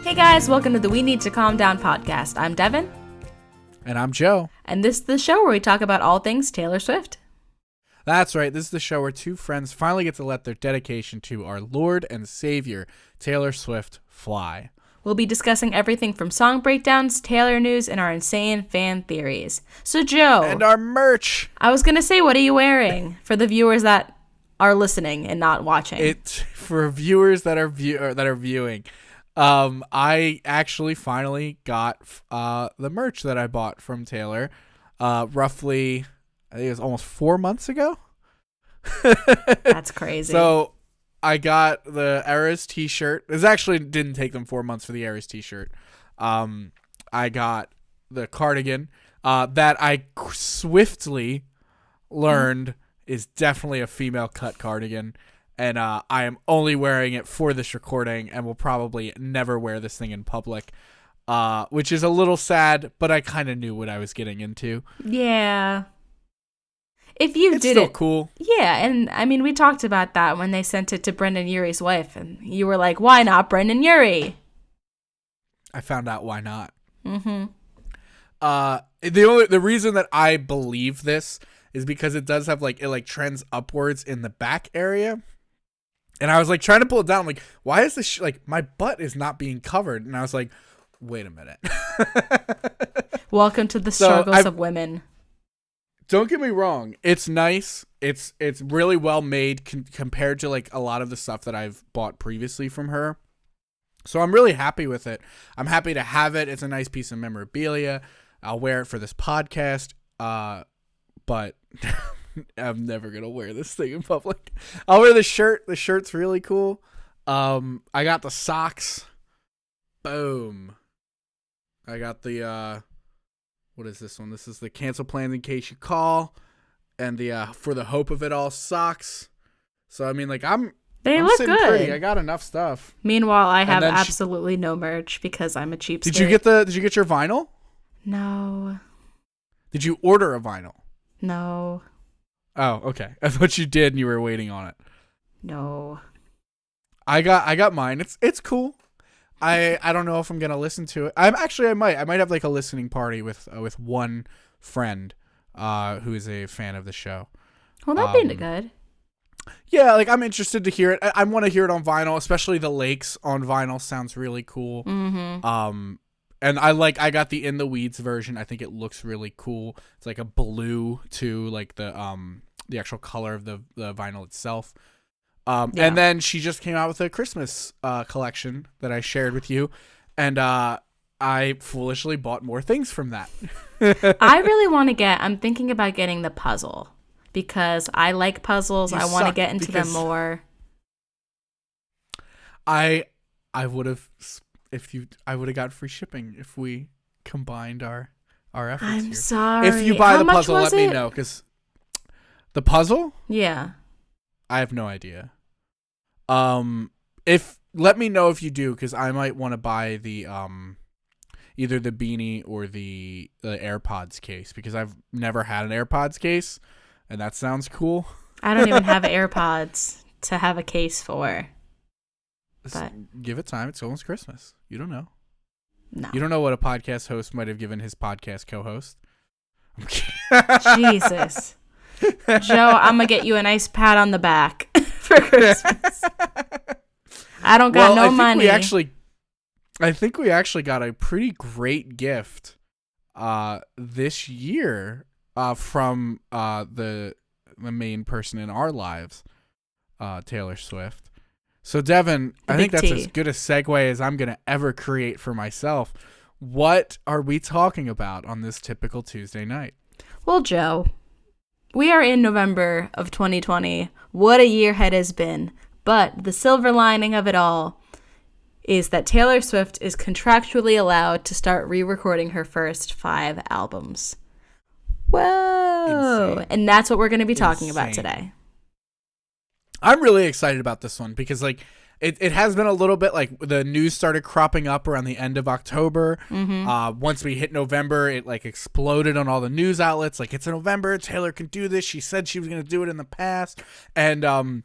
Hey guys, welcome to the We Need to Calm Down podcast. I'm Devon. And I'm Joe. And this is the show where we talk about all things Taylor Swift. That's right. This is the show where two friends finally get to let their dedication to our Lord and Savior, Taylor Swift, fly. We'll be discussing everything from song breakdowns, Taylor news, and our insane fan theories. So, Joe. And our merch. I was going to say, what are you wearing for the viewers that are listening and not watching? It's for viewers that are viewing. I actually finally got the merch that I bought from Taylor roughly, I think it was almost 4 months ago. That's crazy. So I got the Eras t-shirt. It actually didn't take them 4 months for the Eras t-shirt. I got the cardigan that I swiftly learned is definitely a female cut cardigan. And I am only wearing it for this recording and will probably never wear this thing in public, which is a little sad, but I kind of knew what I was getting into. Yeah. If you it's did still it. Cool. Yeah, and I mean, we talked about that when they sent it to Brendan Urie's wife, and you were like, why not Brendan Urie? I found out why not. Mm-hmm. The reason that I believe this is because it does have it trends upwards in the back area. And I was trying to pull it down. I'm like, why is this my butt is not being covered? And I was like, wait a minute. Welcome to the struggles of women. Don't get me wrong. It's nice. It's really well made compared to a lot of the stuff that I've bought previously from her. So I'm really happy with it. I'm happy to have it. It's a nice piece of memorabilia. I'll wear it for this podcast. But I'm never going to wear this thing in public. I'll wear the shirt. The shirt's really cool. I got the socks. Boom. I got the, what is this one? This is the cancel plans in case you call. And the, for the hope of it all socks. So, I mean, I'm look sitting good. pretty. I got enough stuff. Meanwhile, I have absolutely no merch because I'm a cheapskate. Did you get your vinyl? No. Did you order a vinyl? No. Oh, okay. I thought you did and you were waiting on it. No. I got mine. It's cool. I don't know if I'm gonna listen to it. I might have a listening party with one friend who is a fan of the show. Well, that'd be good. Yeah, I'm interested to hear it. I want to hear it on vinyl, especially the lakes on vinyl sounds really cool. Mm-hmm. And I got the In the Weeds version. I think it looks really cool. It's a blue to the actual color of the vinyl itself. Yeah. And then she just came out with a Christmas collection that I shared with you, and I foolishly bought more things from that. I really want to I'm thinking about getting the puzzle because I like puzzles. I want to get into them more. I would have got free shipping if we combined our efforts. I'm sorry. If you buy the puzzle, let me know, because the puzzle? Yeah. I have no idea. Let me know if you do, because I might want to buy the either the beanie or the AirPods case, because I've never had an AirPods case, and that sounds cool. I don't even have AirPods to have a case for. But give it time. It's almost Christmas. You don't know. No. You don't know what a podcast host might have given his podcast co-host. Jesus. Joe, I'm going to get you a nice pat on the back for Christmas. I don't got no money. I think we actually got a pretty great gift this year from the main person in our lives, Taylor Swift. So, Devon, I think that's as good a segue as I'm going to ever create for myself. What are we talking about on this typical Tuesday night? Well, Joe, we are in November of 2020. What a year it has been. But the silver lining of it all is that Taylor Swift is contractually allowed to start re-recording her first 5 albums. Whoa! Insane. And that's what we're going to be talking about today. I'm really excited about this one because it has been a little bit the news started cropping up around the end of October. Mm-hmm. Once we hit November, it exploded on all the news outlets. It's in November. Taylor can do this. She said she was going to do it in the past. And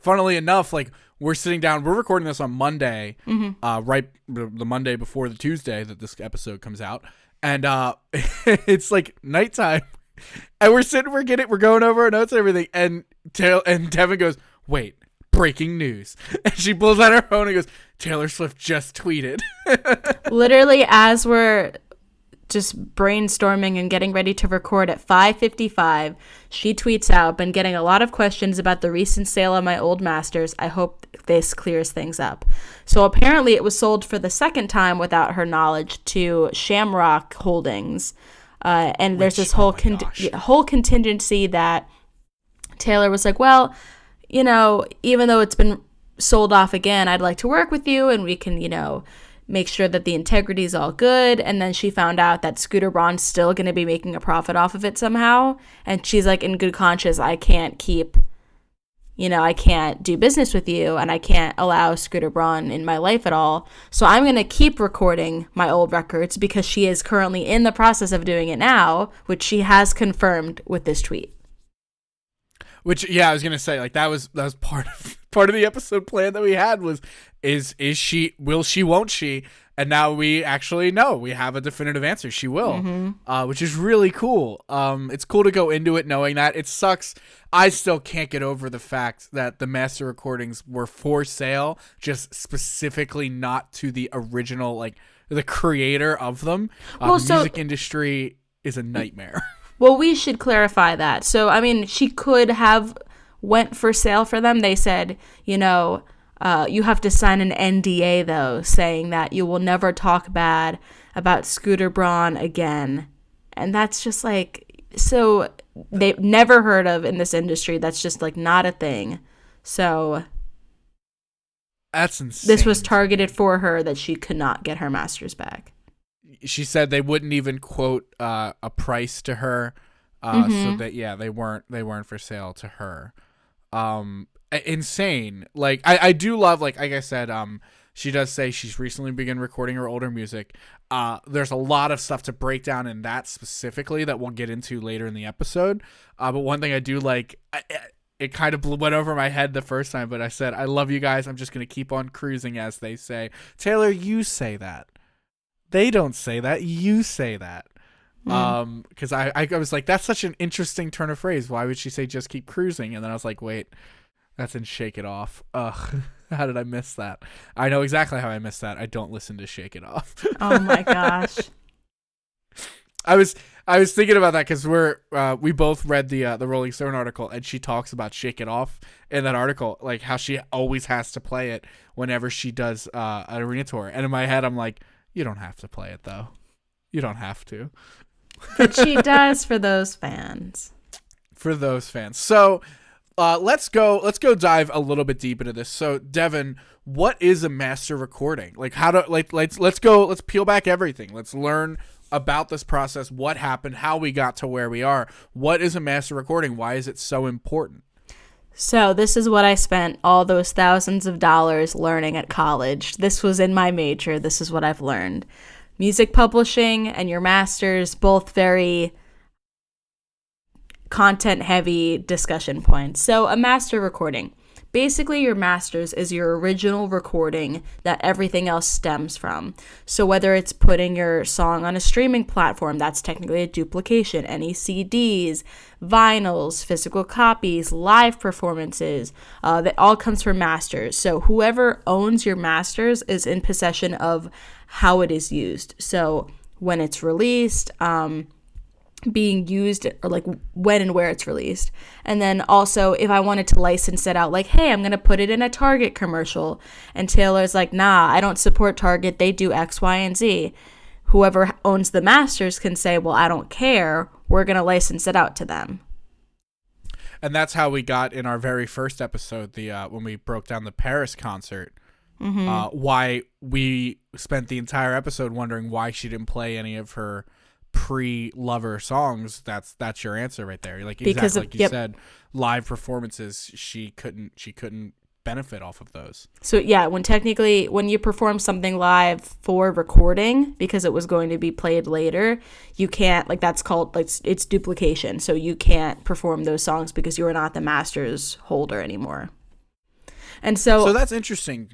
funnily enough, like we're sitting down, we're recording this on Monday, right the Monday before the Tuesday that this episode comes out, and it's like nighttime, and we're going over our notes and everything, and Devin goes, "Wait, breaking news!" And she pulls out her phone and goes, "Taylor Swift just tweeted." Literally, as we're just brainstorming and getting ready to record at 5:55, she tweets out, "Been getting a lot of questions about the recent sale of my old masters. I hope this clears things up." So apparently it was sold for the second time without her knowledge to Shamrock Holdings. And there's this whole contingency that Taylor was like, well, you know, even though it's been sold off again, I'd like to work with you and we can, you know, make sure that the integrity is all good. And then she found out that Scooter Braun's still going to be making a profit off of it somehow. And she's like, in good conscience, I can't do business with you, and I can't allow Scooter Braun in my life at all. So I'm going to keep recording my old records, because she is currently in the process of doing it now, which she has confirmed with this tweet. Which, yeah, I was going to say, like, that was part of the episode plan that we had was, is she, will she, won't she? And now we actually know. We have a definitive answer. She will, which is really cool. It's cool to go into it knowing that. It sucks. I still can't get over the fact that the master recordings were for sale, just specifically not to the original, like, the creator of them. The music industry is a nightmare. Well, we should clarify that. So, I mean, she could have went for sale for them. They said, you know, you have to sign an NDA, though, saying that you will never talk bad about Scooter Braun again. And that's just like, so they've never heard of in this industry. That's just like not a thing. So that's insane. This was targeted for her, that she could not get her masters back. She said they wouldn't even quote a price to her, so that they weren't for sale to her. Insane. Like I do love, like I said, she does say she's recently begun recording her older music. There's a lot of stuff to break down in that specifically that we'll get into later in the episode. But one thing I do like, it kind of went over my head the first time, but I said, I love you guys. I'm just gonna keep on cruising, as they say. Taylor, you say that. They don't say that. You say that. Because I was like, that's such an interesting turn of phrase. Why would she say just keep cruising? And then I was like, wait, that's in Shake It Off. Ugh, how did I miss that? I know exactly how I missed that. I don't listen to Shake It Off. Oh my gosh. I was thinking about that because we both read the Rolling Stone article, and she talks about Shake It Off in that article, like how she always has to play it whenever she does an arena tour. And in my head, I'm like, you don't have to play it, though. You don't have to. But she does for those fans. For those fans. So let's go dive a little bit deep into this. So, Devin, what is a master recording? Like, let's peel back everything. Let's learn about this process, what happened, how we got to where we are. What is a master recording? Why is it so important? So this is what I spent all those thousands of dollars learning at college. This was in my major. This is what I've learned. Music publishing and your masters, both very content-heavy discussion points. So a master recording. Basically, your masters is your original recording that everything else stems from. So whether it's putting your song on a streaming platform, that's technically a duplication. Any CDs, vinyls, physical copies, live performances, that all comes from masters. So whoever owns your masters is in possession of how it is used. So when it's released, being used, or like when and where it's released. And then also, if I wanted to license it out, like, hey, I'm gonna put it in a Target commercial, and Taylor's like, nah, I don't support Target, they do X, Y, and Z. Whoever owns the masters can say, well, I don't care, we're gonna license it out to them. And that's how we got in our very first episode, the when we broke down the Paris concert, why we spent the entire episode wondering why she didn't play any of her pre-Lover songs. That's your answer right there. Like, because exactly, like you said, live performances, she couldn't benefit off of those. So yeah, when you perform something live for recording, because it was going to be played later, you can't, like, that's called, like, it's duplication. So you can't perform those songs because you are not the master's holder anymore. And so that's interesting.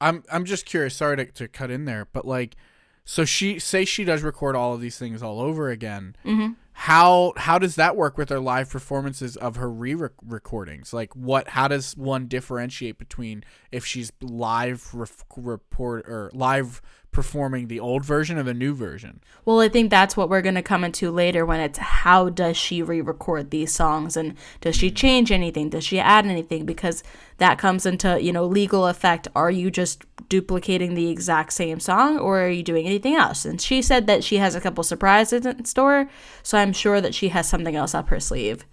I'm just curious. Sorry to cut in there, but like, so she does record all of these things all over again. Mm-hmm. How does that work with her live performances of her recordings? Like, how does one differentiate between if she's live report or live performing the old version or the new version? Well, I think that's what we're going to come into later when it's how does she re-record these songs, and does she change anything? Does she add anything? Because that comes into, legal effect. Are you just duplicating the exact same song, or are you doing anything else? And she said that she has a couple surprises in store, so I'm sure that she has something else up her sleeve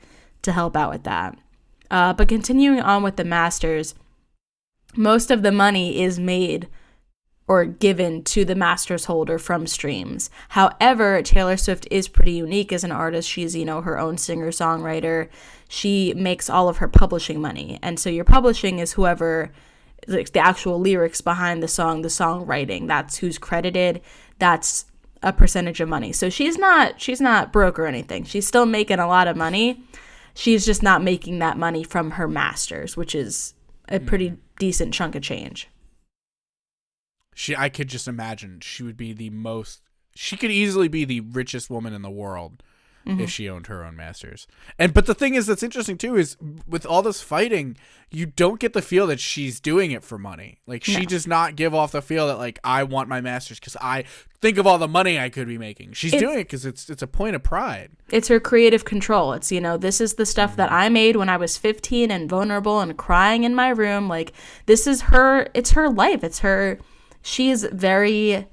to help out with that. But continuing on with the masters, most of the money is made or given to the master's holder from streams. However, Taylor Swift is pretty unique as an artist. She's, her own singer-songwriter. She makes all of her publishing money. And so your publishing is whoever, like the actual lyrics behind the songwriting. That's who's credited. That's a percentage of money. So she's not broke or anything. She's still making a lot of money. She's just not making that money from her masters, which is a pretty decent chunk of change. I could just imagine she could easily be the richest woman in the world if she owned her own masters. But the thing is that's interesting too is with all this fighting, you don't get the feel that she's doing it for money. Like she does not give off the feel that like I want my masters because I think of all the money I could be making. She's doing it because it's a point of pride. It's her creative control. It's, this is the stuff that I made when I was 15 and vulnerable and crying in my room. Like this is it's her life. It's her. She's very,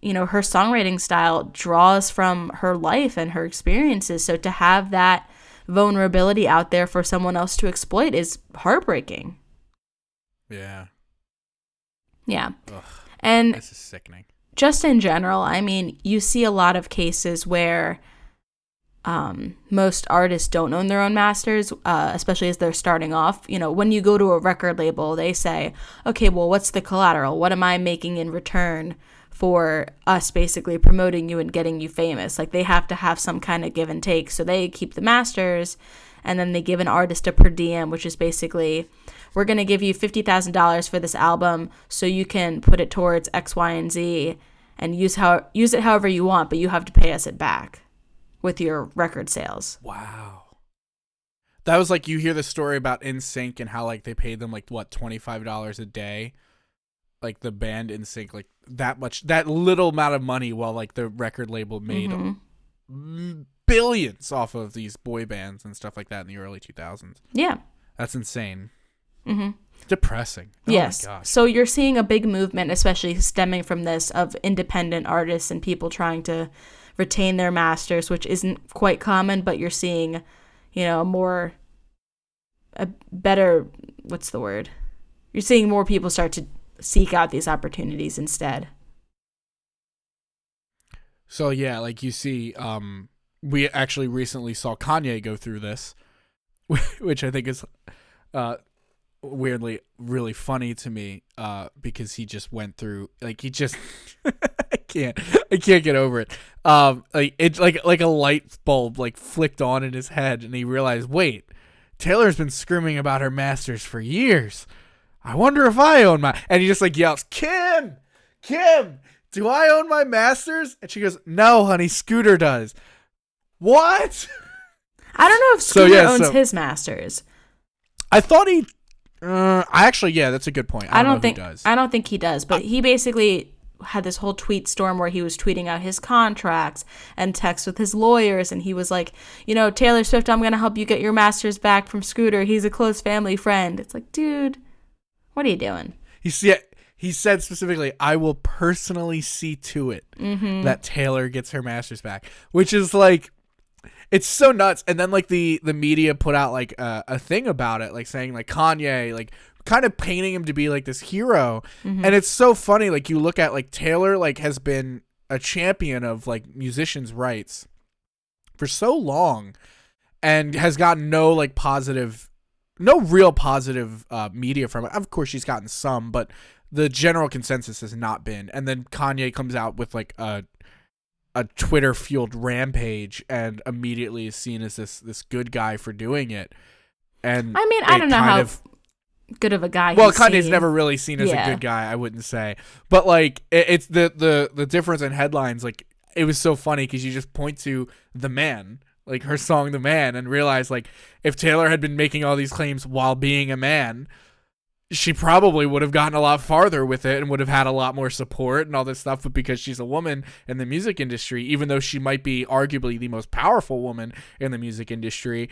her songwriting style draws from her life and her experiences. So to have that vulnerability out there for someone else to exploit is heartbreaking. Yeah. Yeah. Ugh, and this is sickening. Just in general, you see a lot of cases where most artists don't own their own masters, especially as they're starting off. When you go to a record label, they say, okay, well, what's the collateral? What am I making in return for us basically promoting you and getting you famous? Like they have to have some kind of give and take. So they keep the masters and then they give an artist a per diem, which is basically, we're going to give you $50,000 for this album so you can put it towards X, Y, and Z and use it however you want, but you have to pay us it back with your record sales. Wow. That was like, you hear the story about NSYNC and how like they paid them like what, $25 a day, like the band NSYNC, like that little amount of money, while like the record label made billions off of these boy bands and stuff like that in the early 2000s. Yeah. That's insane. Depressing. Oh yes. my gosh. So you're seeing a big movement, especially stemming from this, of independent artists and people trying to retain their masters, which isn't quite common, but you're seeing, a better, what's the word? You're seeing more people start to seek out these opportunities instead. So yeah, like you see, we actually recently saw Kanye go through this, which I think is weirdly really funny to me, because he just went through, like, he just I can't get over it. Like a light bulb like flicked on in his head, and he realized, wait, Taylor's been screaming about her masters for years. I wonder if I own my, and he just like yells, Kim, do I own my masters? And she goes, no, honey, Scooter does. What? I don't know if Scooter owns his masters. I thought he. That's a good point. I don't think he does. I don't think he does, but he basically had this whole tweet storm where he was tweeting out his contracts and texts with his lawyers, and he was like, Taylor Swift, I'm gonna help you get your masters back from Scooter. He's a close family friend. It's like, dude, what are you doing? He said specifically, I will personally see to it that Taylor gets her masters back, which is like, it's so nuts. And then like the media put out like a thing about it, like saying like Kanye, like kind of painting him to be like this hero. And it's so funny. Like you look at like Taylor, like has been a champion of like musicians' rights for so long and has gotten no real positive media from it. Of course she's gotten some, but the general consensus has not been. And then Kanye comes out with like a Twitter fueled rampage and immediately is seen as this good guy for doing it. And I mean, I don't know how good of a guy. Well, he's Kanye's seen. never really seen as a good guy, I wouldn't say. But like it's the difference in headlines. Like it was so funny because you just point to The Man, like her song The Man, and realize like if Taylor had been making all these claims while being a man, she probably would have gotten a lot farther with it and would have had a lot more support and all this stuff. But because she's a woman in the music industry, even though she might be arguably the most powerful woman in the music industry,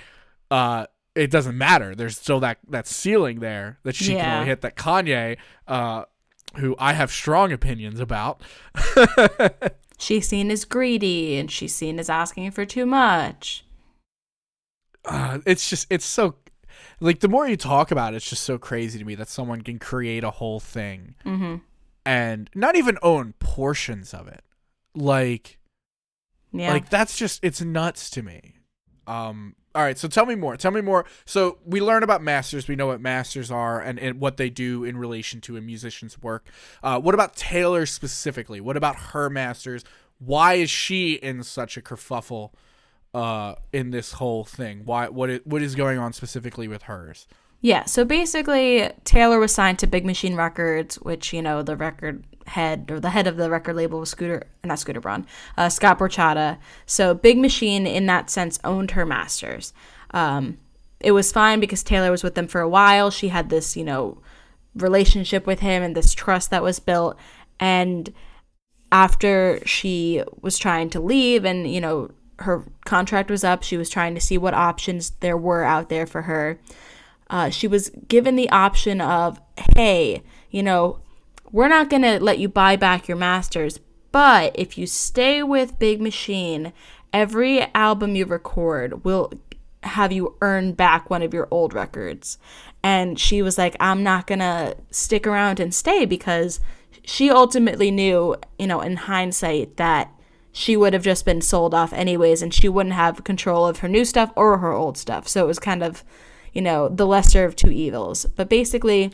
it doesn't matter. There's still that ceiling there that she can only hit, that Kanye, who I have strong opinions about. She's seen as greedy, and she's seen as asking for too much. It's so, like, the more you talk about it, it's just so crazy to me that someone can create a whole thing and not even own portions of it. Like that's just, it's nuts to me. All right, so tell me more. So we learn about masters. We know what masters are and what they do in relation to a musician's work. What about Taylor specifically? What about her masters? Why is she in such a kerfuffle in this whole thing? What is going on specifically with hers? Yeah, so basically Taylor was signed to Big Machine Records, which, you know, the record head, or the head of the record label was Scott Borchetta. So Big Machine in that sense owned her masters. It was fine because Taylor was with them for a while. She had this, you know, relationship with him and this trust that was built. And after she was trying to leave and, you know, her contract was up, she was trying to see what options there were out there for her. She was given the option of, hey, you know, we're not going to let you buy back your masters, but if you stay with Big Machine, every album you record will have you earn back one of your old records. And she was like, I'm not going to stick around and stay, because she ultimately knew, you know, in hindsight, that she would have just been sold off anyways, and she wouldn't have control of her new stuff or her old stuff. So it was kind of, you know, the lesser of two evils. But basically,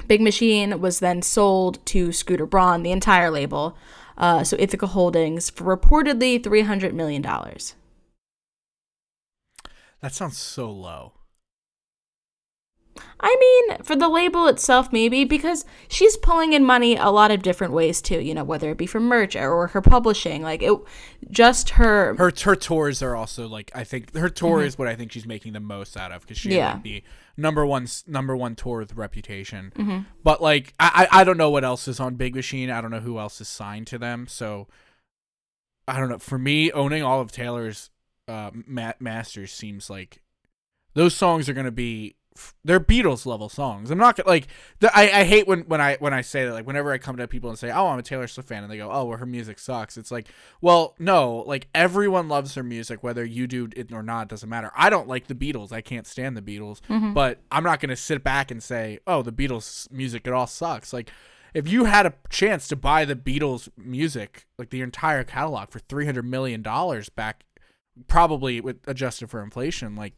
Big Machine was then sold to Scooter Braun, the entire label, so Ithaca Holdings, for reportedly $300 million. That sounds so low. I mean, for the label itself, maybe, because she's pulling in money a lot of different ways too, you know, whether it be from merch or her publishing, like it, just her tours are also, like, I think her tour is what I think she's making the most out of, because she had like the number one tour with Reputation. But like, I don't know what else is on Big Machine. I don't know who else is signed to them. So I don't know. For me, owning all of Taylor's masters seems like those songs are going to be, they're Beatles level songs. I'm not gonna, like, I hate when I say that, like, whenever I come to people and say, oh, I'm a Taylor Swift fan, and they go, oh, well, her music sucks. It's like, well, no, like, everyone loves her music, whether you do it or not, it doesn't matter. I don't like the Beatles. I can't stand the Beatles, but I'm not going to sit back and say, oh, the Beatles music, it all sucks. Like, if you had a chance to buy the Beatles music, like the entire catalog, for $300 million back, probably with adjusted for inflation, like,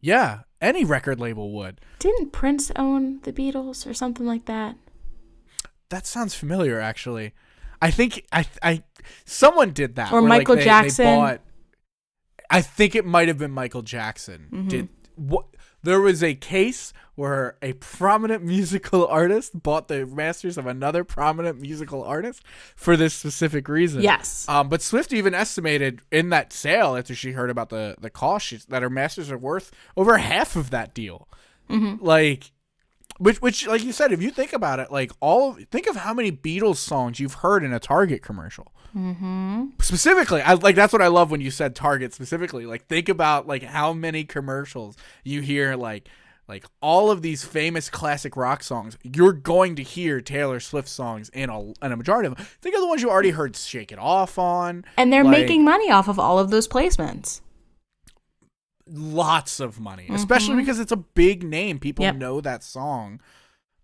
yeah, any record label would. Didn't Prince own the Beatles or something like that? That sounds familiar, actually. I think I someone did that. Or Michael Jackson. They bought, I think it might have been Michael Jackson. There was a case where a prominent musical artist bought the masters of another prominent musical artist for this specific reason. Yes. But Swift even estimated in that sale, after she heard about the cost, that her masters are worth over half of that deal. Like, which, like you said, if you think about it, like, think of how many Beatles songs you've heard in a Target commercial. Specifically, that's what I love when you said Target specifically. Like, think about, like, how many commercials you hear, like all of these famous classic rock songs. You're going to hear Taylor Swift songs in a majority of them. Think of the ones you already heard "Shake It Off" on, and they're making money off of all of those placements. Lots of money, especially because it's a big name. People know that song.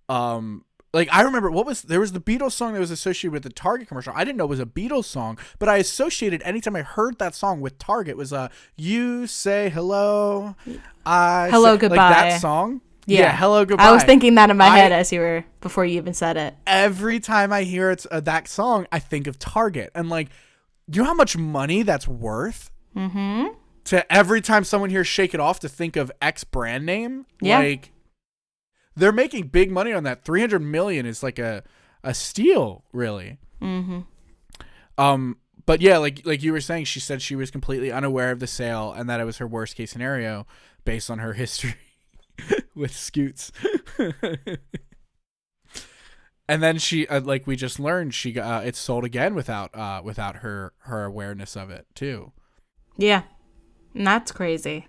Like, I remember there was the Beatles song that was associated with the Target commercial. I didn't know it was a Beatles song, but I associated, anytime I heard that song with Target, was You Say Hello, Hello Goodbye. Like that song. Yeah, Hello Goodbye. I was thinking that in my head before you even said it. Every time I hear that song, I think of Target. And, like, do you know how much money that's worth? To every time someone hears Shake It Off, to think of X brand name? Yeah. Like, they're making big money on that. 300 million is like a steal, really. Mm-hmm. But yeah, like you were saying, she said she was completely unaware of the sale and that it was her worst case scenario based on her history with scoots. And then she, like we just learned, she got it's sold again without her awareness of it too. Yeah, and that's crazy.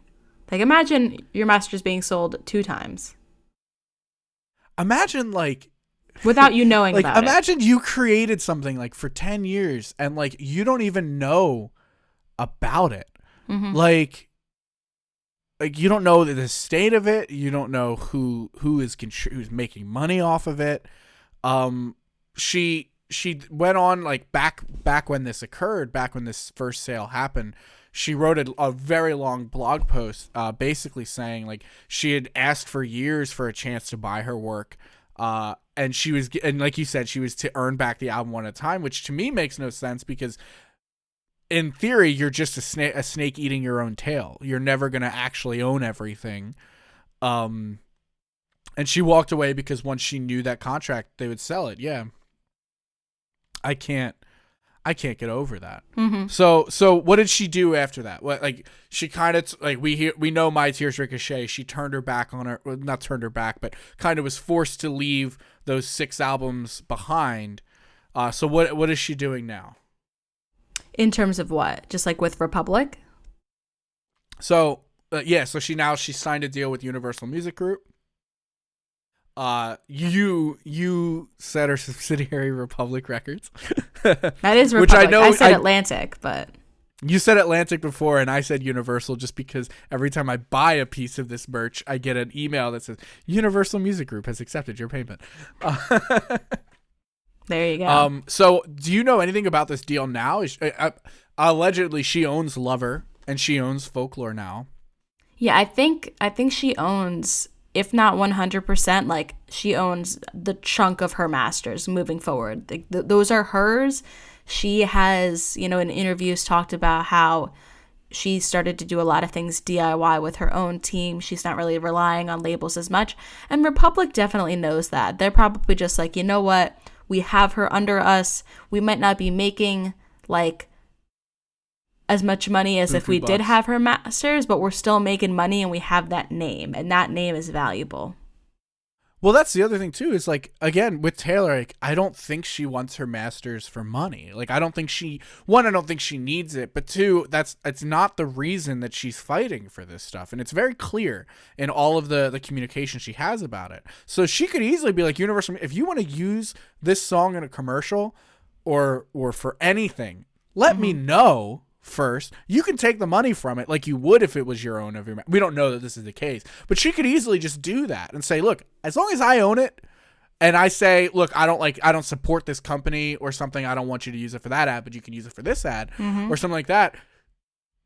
Like, imagine your master's being sold 2 times. Imagine like without you knowing like about imagine you created something like for 10 years and like you don't even know about it. Mm-hmm. Like you don't know the state of it. You don't know who's making money off of it. She went on like back when this occurred, back when this first sale happened. She wrote a very long blog post, basically saying like she had asked for years for a chance to buy her work, and like you said, she was to earn back the album one at a time, which to me makes no sense because in theory you're just a snake eating your own tail. You're never gonna actually own everything. And she walked away because once she knew that contract, they would sell it. Yeah, I can't get over that. Mm-hmm. So what did she do after that? What, like she kind of like we know My Tears Ricochet. She turned her back on her, well, not turned her back, but kind of was forced to leave those 6 albums behind. So what is she doing now? In terms of what? Just like with Republic? So so she signed a deal with Universal Music Group. You said her subsidiary Republic Records. That is Republic. Which I said Atlantic, but you said Atlantic before, and I said Universal just because every time I buy a piece of this merch, I get an email that says Universal Music Group has accepted your payment. There you go. So do you know anything about this deal now? Allegedly, she owns Lover and she owns Folklore now. Yeah, I think she owns, if not 100%, like she owns the chunk of her masters moving forward. Like, those are hers. She has, in interviews talked about how she started to do a lot of things DIY with her own team. She's not really relying on labels as much. And Republic definitely knows that. They're probably just like, you know what? We have her under us. We might not be making like as much money as if we did have her masters, but we're still making money and we have that name, and that name is valuable. Well, that's the other thing too, is like, again, with Taylor, like, I don't think she wants her masters for money. Like, I don't think she needs it, but 2, it's not the reason that she's fighting for this stuff. And it's very clear in all of the communication she has about it. So she could easily be like, Universal, if you want to use this song in a commercial or for anything, let me know first. You can take the money from it like you would if it was your own of your. We don't know that this is the case, but she could easily just do that and say, look, as long as I own it and I say, look, I don't support this company or something, I don't want you to use it for that ad, but you can use it for this ad or something like that.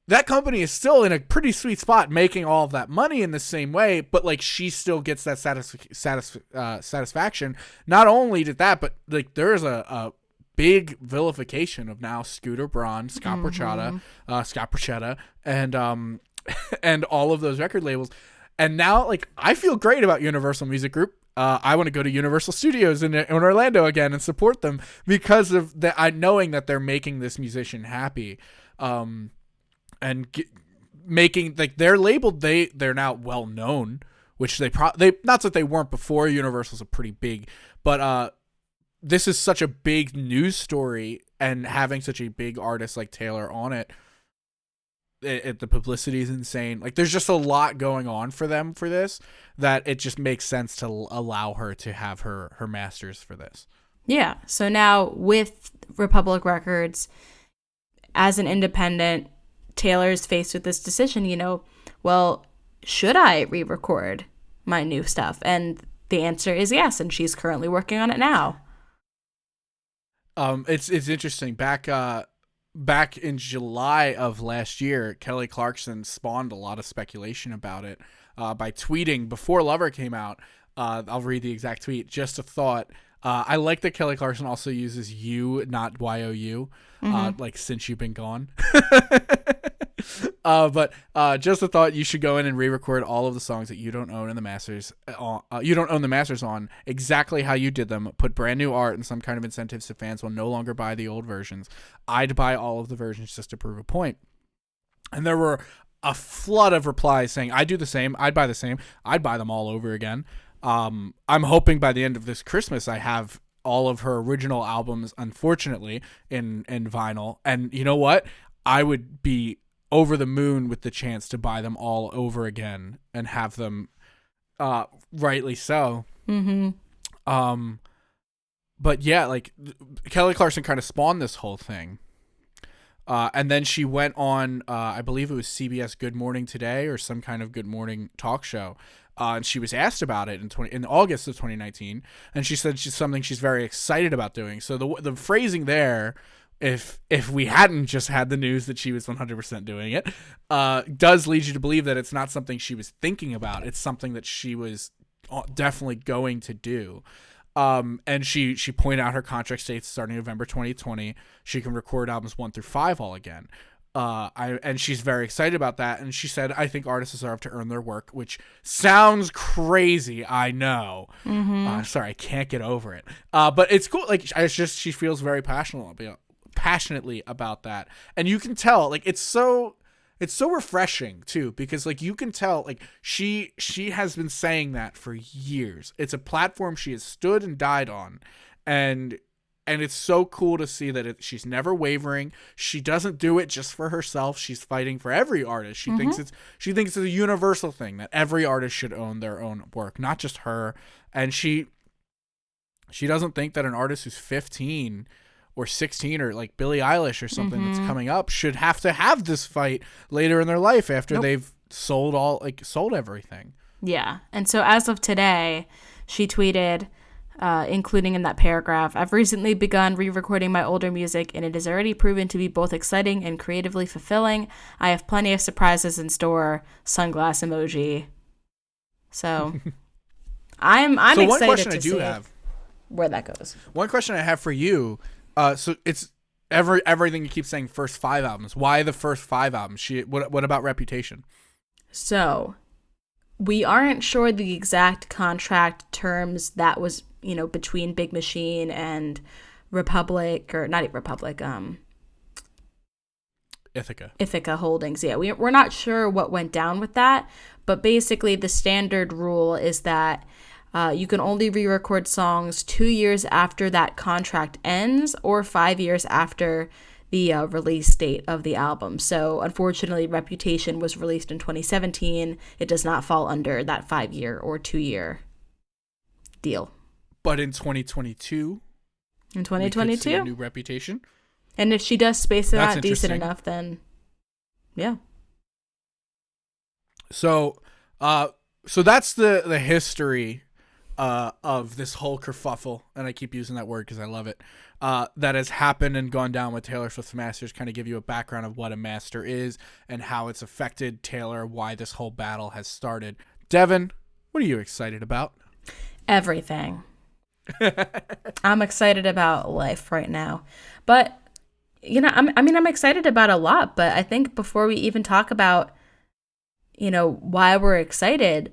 That company is still in a pretty sweet spot making all of that money in the same way, but like she still gets that satisfaction. Not only did that, but like there's a big vilification of now Scooter Braun, Scott Procetta, and all of those record labels. And now, like, I feel great about Universal Music Group. I want to go to Universal Studios in Orlando again and support them because of knowing that they're making this musician happy, making like they're labeled. They're now well known, which they not that they weren't before. Universal's a pretty big, but this is such a big news story, and having such a big artist like Taylor on it, the publicity is insane. Like, there's just a lot going on for them for this that it just makes sense to allow her to have her masters for this. Yeah. So now with Republic Records, as an independent, Taylor's faced with this decision, well, should I re-record my new stuff? And the answer is yes, and she's currently working on it now. It's interesting. Back in July of last year, Kelly Clarkson spawned a lot of speculation about it by tweeting before Lover came out. I'll read the exact tweet. Just a thought. I like that Kelly Clarkson also uses you, not YOU, like since you've been gone. But just a thought, you should go in and re-record all of the songs that you don't own in the masters. You don't own the masters on exactly how you did them. Put brand new art and some kind of incentives so fans will no longer buy the old versions. I'd buy all of the versions just to prove a point. And there were a flood of replies saying, I do the same. I'd buy the same. I'd buy them all over again. I'm hoping by the end of this Christmas I have all of her original albums, unfortunately, in vinyl. And you know what? I would be over the moon with the chance to buy them all over again and have them, rightly so. Mm-hmm. But yeah, like Kelly Clarkson kind of spawned this whole thing. And then she went on, I believe it was CBS Good Morning Today or some kind of Good Morning talk show. And she was asked about it in August of 2019. And she said something she's very excited about doing. So the phrasing there, if we hadn't just had the news that she was 100% doing it, does lead you to believe that it's not something she was thinking about. It's something that she was definitely going to do. And she pointed out her contract states starting November 2020, she can record albums 1 through 5 all again. And she's very excited about that. And she said, I think artists deserve to earn their work, which sounds crazy. I know. Mm-hmm. Sorry, I can't get over it. But it's cool. Like, she feels very passionately about that. And you can tell, like, it's so refreshing too, because like you can tell, like she has been saying that for years. It's a platform she has stood and died on, and it's so cool to see that she's never wavering. She doesn't do it just for herself. She's fighting for every artist. She thinks it's a universal thing that every artist should own their own work, not just her. And she doesn't think that an artist who's 15 or 16 or like Billie Eilish or something that's coming up should have to have this fight later in their life after they've sold everything. Yeah. And so as of today, she tweeted, including in that paragraph, I've recently begun re-recording my older music, and it has already proven to be both exciting and creatively fulfilling. I have plenty of surprises in store. Sunglass emoji. So I'm so excited one question to I do see have, where that goes. one question I have for you, so it's everything you keep saying first 5 albums. Why the first 5 albums? What about Reputation? So we aren't sure the exact contract terms that was, between Big Machine and Republic, or not Republic, Ithaca Holdings. Yeah, we're not sure what went down with that, but basically the standard rule is that you can only re-record songs 2 years after that contract ends or 5 years after the release date of the album. So unfortunately, Reputation was released in 2017. It does not fall under that 5-year or 2-year deal. But in 2022? In 2022? We could see a new Reputation? And if she does space it That's out decent interesting. enough, then yeah. So that's the history of this whole kerfuffle, and I keep using that word because I love it, that has happened and gone down with Taylor Swift's masters. Kind of give you a background of what a master is and how it's affected Taylor, why this whole battle has started. Devon, what are you excited about? Everything. I'm excited about life right now. But, I'm excited about a lot. But I think before we even talk about, why we're excited,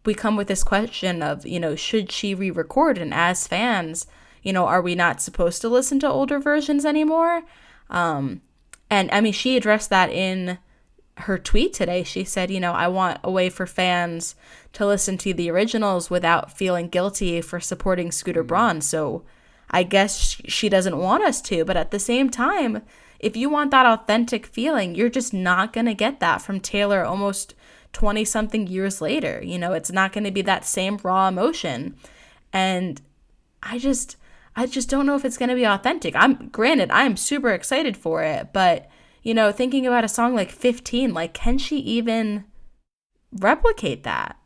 we come with this question of, should she re-record? And as fans, are we not supposed to listen to older versions anymore? And I mean, she addressed that in her tweet today. She said, I want a way for fans to listen to the originals without feeling guilty for supporting Scooter Braun. So I guess she doesn't want us to, but at the same time, if you want that authentic feeling, you're just not going to get that from Taylor almost 20 something years later. It's not going to be that same raw emotion. And I just don't know if it's going to be authentic. I'm super excited for it, but thinking about a song like 15, like, can she even replicate that?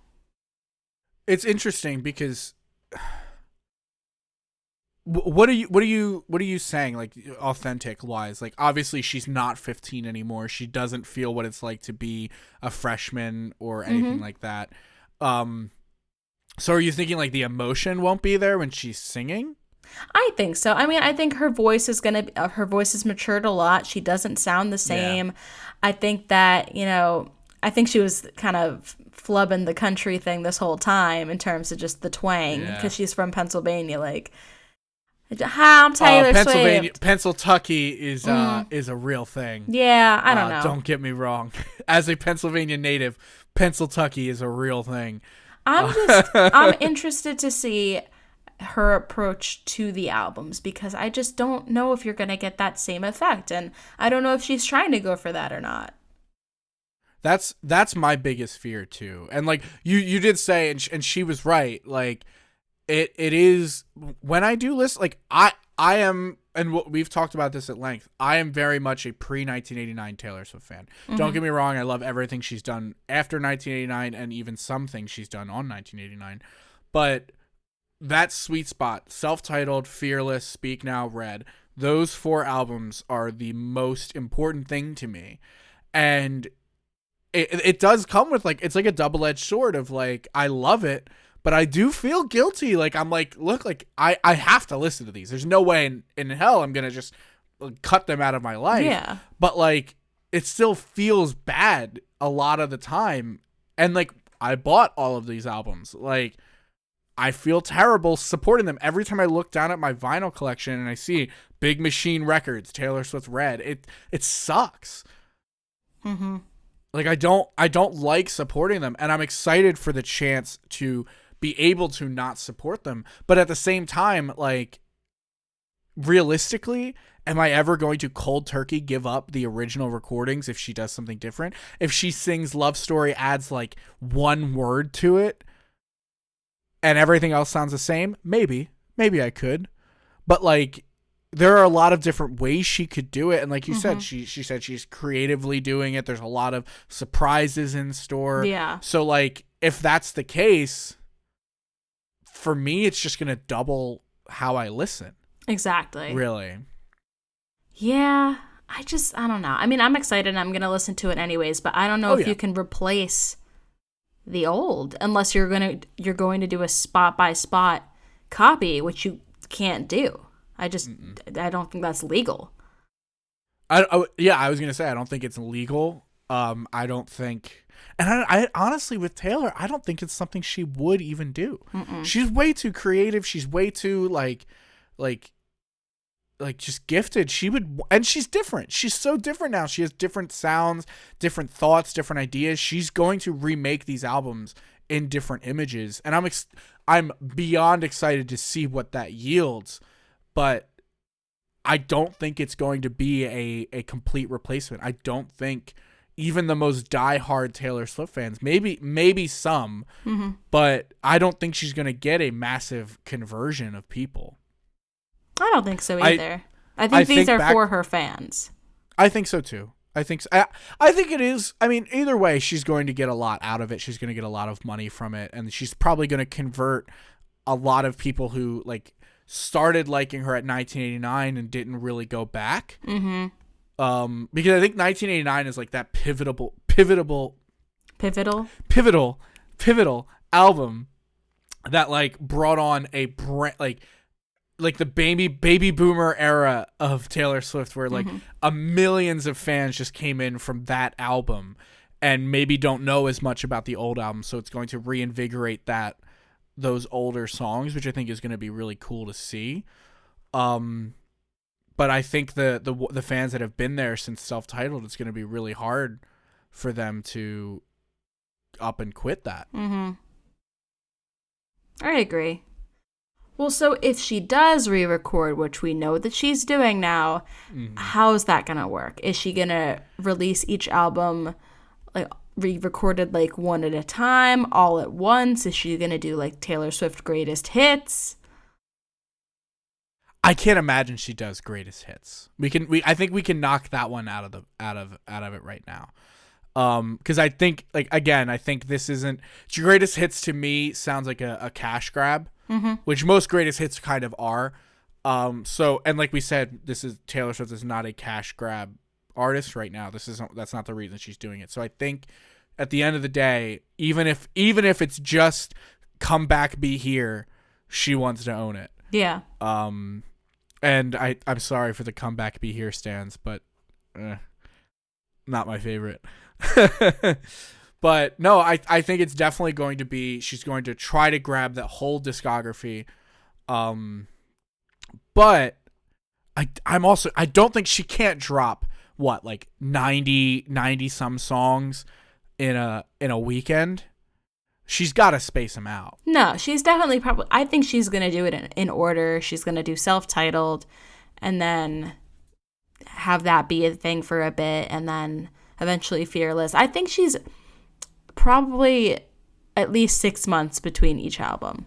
It's interesting because what are you saying, like, authentic wise? Like, obviously she's not 15 anymore. She doesn't feel what it's like to be a freshman or anything like that. So are you thinking like the emotion won't be there when she's singing? I think so. I mean, I think her voice is her voice has matured a lot. She doesn't sound the same. I think that, I think she was kind of flubbing the country thing this whole time in terms of just the twang because she's from Pennsylvania. Like, hi, I'm Taylor Swift. Pennsyltucky is a real thing. Yeah, I don't know. Don't get me wrong. As a Pennsylvania native, Pennsyltucky is a real thing. I'm interested to see her approach to the albums because I just don't know if you're going to get that same effect, and I don't know if she's trying to go for that or not. That's my biggest fear too. And like you did say, and she was right. Like it is when I do listen. Like I am, and we've talked about this at length. I am very much a pre-1989 Taylor Swift fan. Mm-hmm. Don't get me wrong. I love everything she's done after 1989, and even some things she's done on 1989. But that sweet spot, self-titled, Fearless, Speak Now, Red. Those 4 albums are the most important thing to me, and it does come with like, it's like a double-edged sword of like, I love it, but I do feel guilty. Like I'm like, look, like I have to listen to these. There's no way in hell I'm gonna just cut them out of my life. Yeah. But like, it still feels bad a lot of the time. And like, I bought all of these albums. Like, I feel terrible supporting them. Every time I look down at my vinyl collection and I see Big Machine Records, Taylor Swift Red, it sucks. Mm-hmm. Like I don't like supporting them, and I'm excited for the chance to be able to not support them. But at the same time, like, realistically, am I ever going to cold turkey give up the original recordings if she does something different? If she sings Love Story, adds like 1 word to it, and everything else sounds the same, maybe I could. But like, there are a lot of different ways she could do it, and like you said, she said she's creatively doing it. There's a lot of surprises in store. Yeah. So like, if that's the case, for me, it's just gonna double how I listen. Exactly. Really. Yeah. I don't know. I mean, I'm excited and I'm gonna listen to it anyways, but I don't know if you can replace the old unless you're going to do a spot by spot copy, which you can't do. I don't think that's legal. I was gonna say I don't think it's legal. I don't think, and I honestly, with Taylor, I don't think it's something she would even do. Mm-mm. She's way too creative. She's way too like just gifted. She would, and she's different. She's so different now. She has different sounds, different thoughts, different ideas. She's going to remake these albums in different images, and I'm beyond excited to see what that yields. But I don't think it's going to be a complete replacement. I don't think even the most diehard Taylor Swift fans, maybe some, but I don't think she's going to get a massive conversion of people. I don't think so either. I think these are for her fans. I think so too. I think it is. I mean, either way, she's going to get a lot out of it. She's going to get a lot of money from it, and she's probably going to convert a lot of people who like started liking her at 1989 and didn't really go back. Mm-hmm. Because I think 1989 is like that pivotal album that like brought on a like the baby boomer era of Taylor Swift, where like millions of fans just came in from that album and maybe don't know as much about the old album. So it's going to reinvigorate those older songs, which I think is going to be really cool to see. But I think the fans that have been there since self-titled, it's going to be really hard for them to up and quit that. Mm-hmm. I agree. Well, so if she does re-record, which we know that she's doing now, how's that going to work? Is she going to release each album like re-recorded like one at a time, all at once? Is she going to do like Taylor Swift greatest hits? I can't imagine she does greatest hits. I think we can knock that one out of it right now. Because I think, like, again, I think this isn't greatest hits. To me, sounds like a cash grab, which most greatest hits kind of are. So, and like we said, Taylor Swift is not a cash grab artist right now. That's not the reason she's doing it. So I think at the end of the day, even if it's just come back, be here, she wants to own it. Yeah. And I'm sorry for the Comeback Be Here stands, but not my favorite. But no, I think it's definitely going to be, she's going to try to grab that whole discography. But I don't think she can't drop like 90 some songs in a weekend. She's got to space them out. No, she's definitely I think she's going to do it in order. She's going to do self-titled and then have that be a thing for a bit and then eventually Fearless. I think she's probably at least 6 months between each album.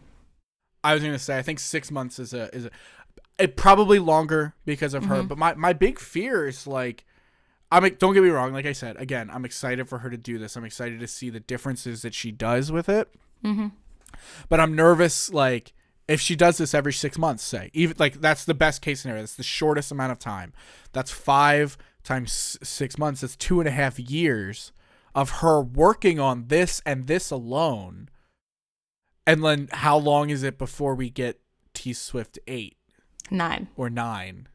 I was going to say, I think 6 months is it probably longer because of her. But my big fear is like, don't get me wrong. Like I said, again, I'm excited for her to do this. I'm excited to see the differences that she does with it. Mm-hmm. But I'm nervous, like, if she does this every 6 months, say, even like that's the best case scenario. That's the shortest amount of time. That's 5 times 6 months. That's 2.5 years of her working on this and this alone. And then how long is it before we get T Swift 8? 9. Or 9.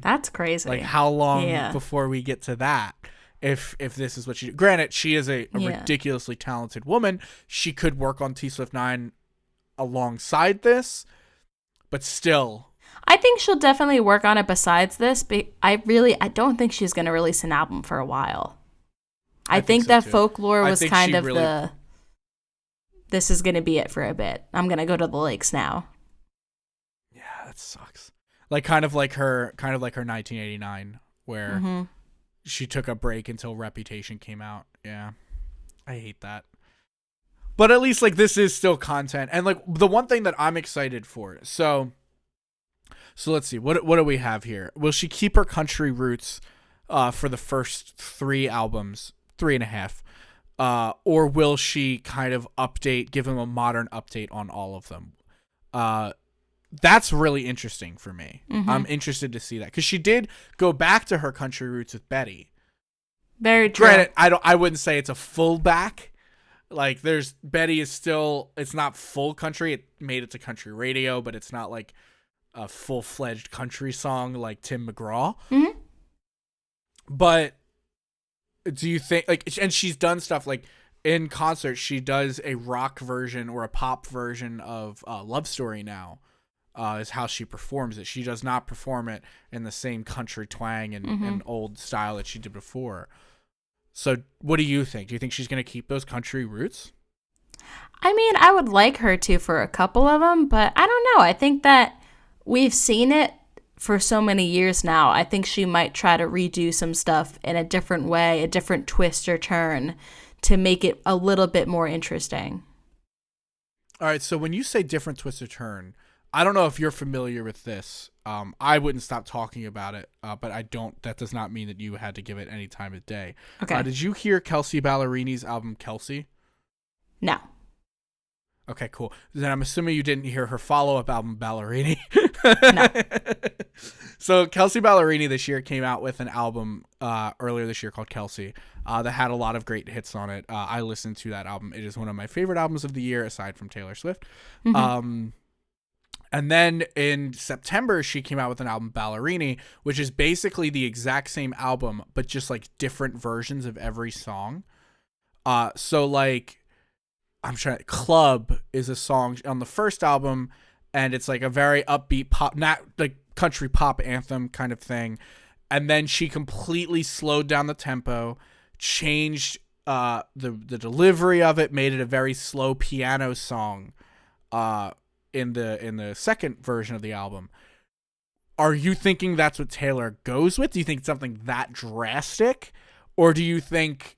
That's crazy. Like how long before we get to that? If this is what she do. Granted, she is a ridiculously talented woman. She could work on T Swift 9 alongside this, but still. I think she'll definitely work on it besides this, but I don't think she's going to release an album for a while. I think so that too. Folklore was kind of this is going to be it for a bit. I'm going to go to the lakes now. Yeah, that sucks. Like kind of like her 1989 where she took a break until Reputation came out. Yeah. I hate that. But at least like this is still content. And like the one thing that I'm excited for. So let's see. What do we have here? Will she keep her country roots for the first 3 albums, 3.5? Or will she kind of give them a modern update on all of them? That's really interesting for me. I'm interested to see that because she did go back to her country roots with Betty. Very true. Granted, I wouldn't say it's a full back. Like Betty is still, it's not full country. It made it to country radio, but it's not like a full-fledged country song like Tim McGraw. Mm-hmm. But do you think and she's done stuff like in concert, she does a rock version or a pop version of Love Story now. Is how she performs it. She does not perform it in the same country twang and old style that she did before. So what do you think? Do you think she's going to keep those country roots? I mean, I would like her to for a couple of them, but I don't know. I think that we've seen it for so many years now. I think she might try to redo some stuff in a different way, a different twist or turn to make it a little bit more interesting. All right, so when you say different twist or turn, I don't know if you're familiar with this. I wouldn't stop talking about it, but I don't. That does not mean that you had to give it any time of day. Okay. Did you hear Kelsey Ballerini's album Kelsey? No. Okay, cool. Then I'm assuming you didn't hear her follow-up album Ballerini. No. So Kelsey Ballerini this year came out with an album earlier this year called Kelsey that had a lot of great hits on it. I listened to that album. It is one of my favorite albums of the year aside from Taylor Swift. And then in September, she came out with an album, Ballerini, which is basically the exact same album, but just like different versions of every song. So like, Club is a song on the first album, and it's like a very upbeat pop, not like country pop anthem kind of thing. And then she completely slowed down the tempo, changed the delivery of it, made it a very slow piano song. In the second version of the album. Are you thinking that's what Taylor goes with? Do you think it's something that drastic? Or do you think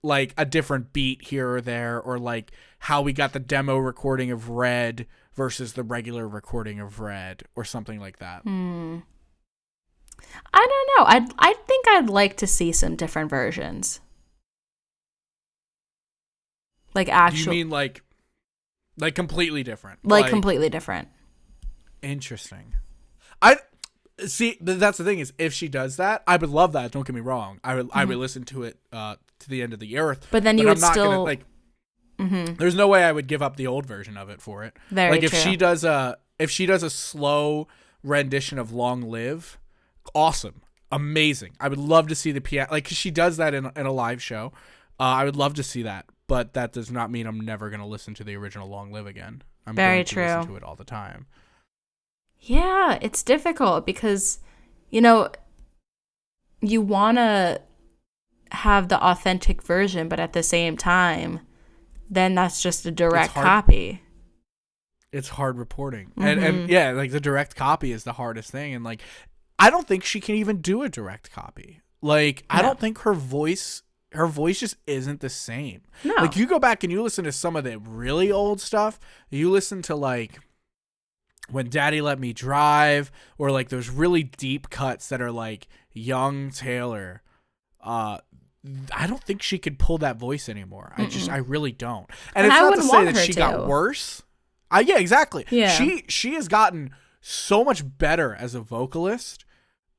like a different beat here or there, or like how we got the demo recording of Red versus the regular recording of Red or something like that? I don't know. I think I'd like to see some different versions. Like actual. Do you mean like completely different? Like completely different. Interesting. I see. That's the thing is, if she does that, I would love that. Don't get me wrong. I would listen to it to the end of the earth. But then you would still like. There's no way I would give up the old version of it for it. Very like if true. she does If she does a slow rendition of Long Live, awesome. Amazing. I would love to see the piano. Like, 'cause she does that in a live show. I would love to see that. But that does not mean I'm never going to listen to the original Long Live again. I'm going to listen to it all the time. Yeah, it's difficult because, you want to have the authentic version, but at the same time, then that's just a direct copy. It's hard reporting. And yeah, like the direct copy is the hardest thing. And like, I don't think she can even do a direct copy. Like, I don't think her voice just isn't the same. No. Like, you go back and you listen to some of the really old stuff. You listen to like When Daddy Let Me Drive, or like those really deep cuts that are like young Taylor. I don't think she could pull that voice anymore. I really don't. And it's not to say that she got worse. Yeah, exactly. Yeah. She has gotten so much better as a vocalist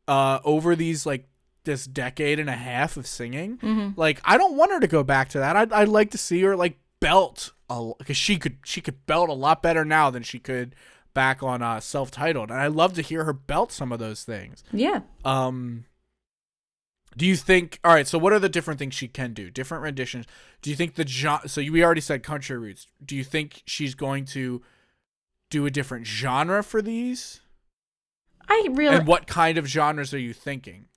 over these like this decade and a half of singing. Like, I don't want her to go back to that. I'd like to see her like belt, because she could belt a lot better now than she could back on Self-Titled, and I love to hear her belt some of those things. Yeah. Do you think? All right. So, what are the different things she can do? Different renditions. Do you think we already said country roots. Do you think she's going to do a different genre for these? And what kind of genres are you thinking?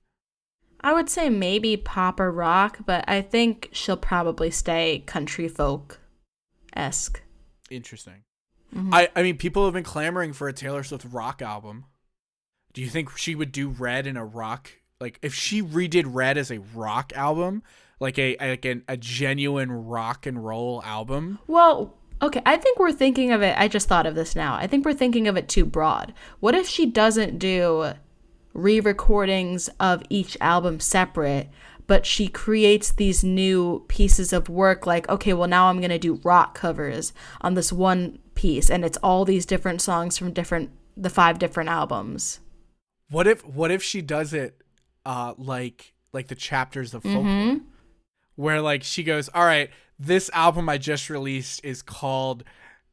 I would say maybe pop or rock, but I think she'll probably stay country folk-esque. Interesting. I mean, people have been clamoring for a Taylor Swift rock album. Do you think she would do Red in a rock? Like, if she redid Red as a rock album, like a genuine rock and roll album? Well, okay, I think we're thinking of it. I just thought of this now. I think we're thinking of it too broad. What if she doesn't do re-recordings of each album separate, but she creates these new pieces of work? Like, okay, well, now I'm going to do rock covers on this one piece, and it's all these different songs from the 5 different albums. What if she does it like the chapters of folklore, where like she goes, all right, this album I just released is called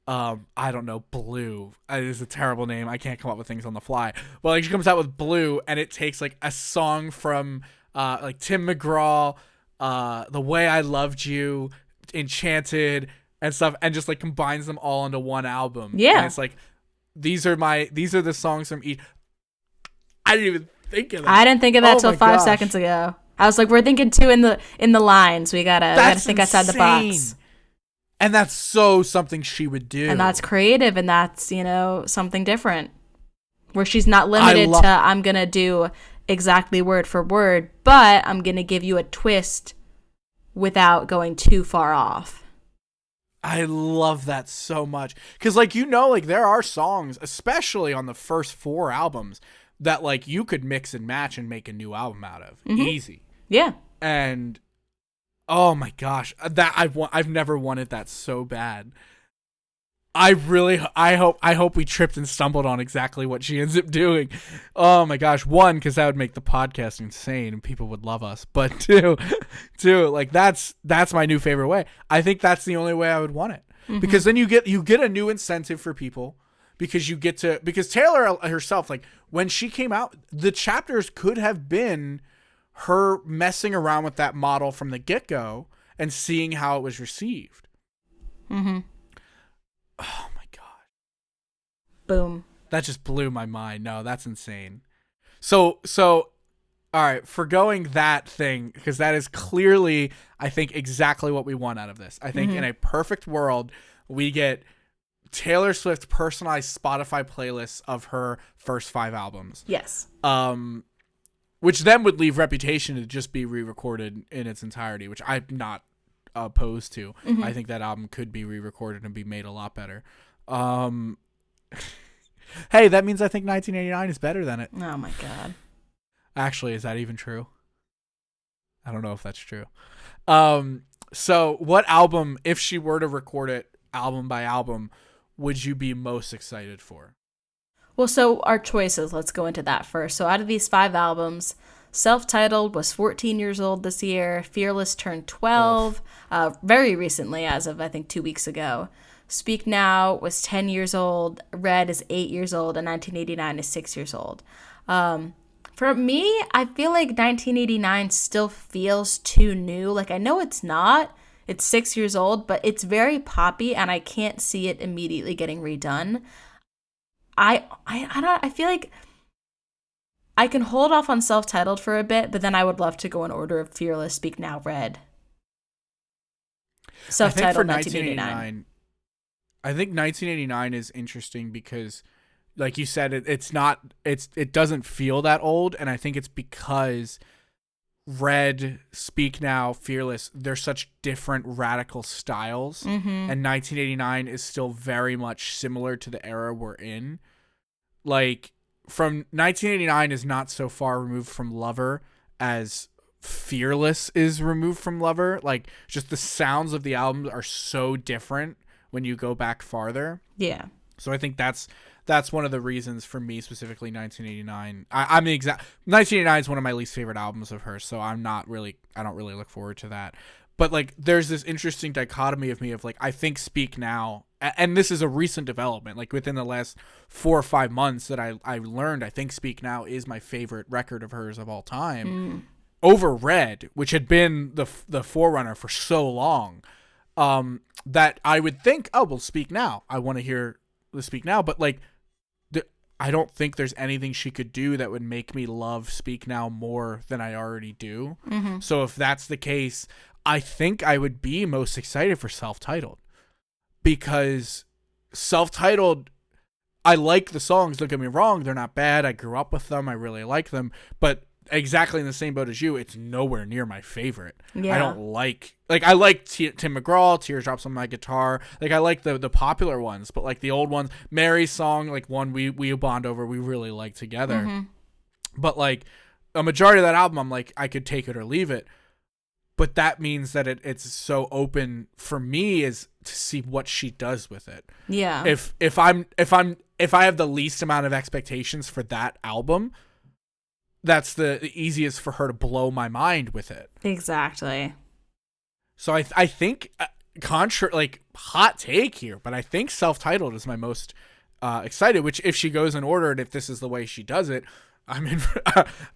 I don't know, Blue. It is a terrible name. I can't come up with things on the fly. But like, she comes out with Blue, and it takes like a song from like Tim McGraw, The Way I Loved You, Enchanted, and stuff, and just like combines them all into one album. Yeah. And it's like, these are the songs from each. I didn't even think of that. I didn't think of that till 5 seconds ago. I was like, we're thinking too in the lines. We gotta think outside the box. And that's something she would do. And that's creative, and that's, something different. Where she's not limited to, I'm going to do exactly word for word, but I'm going to give you a twist without going too far off. I love that so much. Because, like, there are songs, especially on the first 4 albums, that, like, you could mix and match and make a new album out of. Easy. Yeah. And oh my gosh, that I've never wanted that so bad. I hope we tripped and stumbled on exactly what she ends up doing. Oh my gosh, 1, because that would make the podcast insane and people would love us. But 2, like that's my new favorite way. I think that's the only way I would want it, because then you get a new incentive for people, because Taylor herself, like when she came out, the chapters could have been her messing around with that model from the get-go and seeing how it was received. Oh my god. Boom. That just blew my mind. No, that's insane. So all right, forgoing that thing, because that is clearly, I think, exactly what we want out of this. I think in a perfect world, we get Taylor Swift personalized Spotify playlists of her first 5 albums. Yes. Which then would leave Reputation to just be re-recorded in its entirety, which I'm not opposed to. I think that album could be re-recorded and be made a lot better. Hey, that means I think 1989 is better than it. Oh my god. Actually, is that even true? I don't know if that's true. So what album, if she were to record it album by album, would you be most excited for? Well, so our choices, let's go into that first. So out of these 5 albums, Self-Titled was 14 years old this year. Fearless turned 12 very recently, as of, I think, 2 weeks ago. Speak Now was 10 years old, Red is 8 years old, and 1989 is 6 years old. For me, I feel like 1989 still feels too new. Like, I know it's not. It's 6 years old, but it's very poppy, and I can't see it immediately getting redone. I feel like I can hold off on Self-Titled for a bit, but then I would love to go in order of Fearless, Speak Now, Red. Self-Titled, 1989. I think 1989 is interesting because, like you said, it doesn't feel that old, and I think it's because Red, Speak Now, Fearless, they're such different radical styles, and 1989 is still very much similar to the era we're in. Like, from 1989 is not so far removed from Lover as Fearless is removed from Lover. Like, just the sounds of the album are so different when you go back farther. Yeah. So I think that's one of the reasons for me specifically 1989. I'm the exact 1989 is one of my least favorite albums of hers, so I don't really look forward to that. But like, there's this interesting dichotomy of me of like, I think Speak Now, and this is a recent development, like within the last 4 or 5 months that I learned, I think Speak Now is my favorite record of hers of all time, over Red, which had been the forerunner for so long. That I would think, oh, well, Speak Now. I want to hear the Speak Now, but like, I don't think there's anything she could do that would make me love Speak Now more than I already do. So if that's the case, I think I would be most excited for Self-Titled, because Self-Titled, I like the songs. Don't get me wrong, they're not bad. I grew up with them. I really like them, but exactly in the same boat as you, it's nowhere near my favorite. I don't like I like Tim McGraw, Teardrops on My Guitar. Like, I like the popular ones, but like the old ones, Mary's song, like one we bond over, we really like together. But like a majority of that album, I'm like, I could take it or leave it. But that means that it's so open for me is to see what she does with it. Yeah. If I have the least amount of expectations for that album, that's the easiest for her to blow my mind with it. Exactly. So I think, like, hot take here, but I think Self-Titled is my most excited, which if she goes in order and if this is the way she does it, I mean,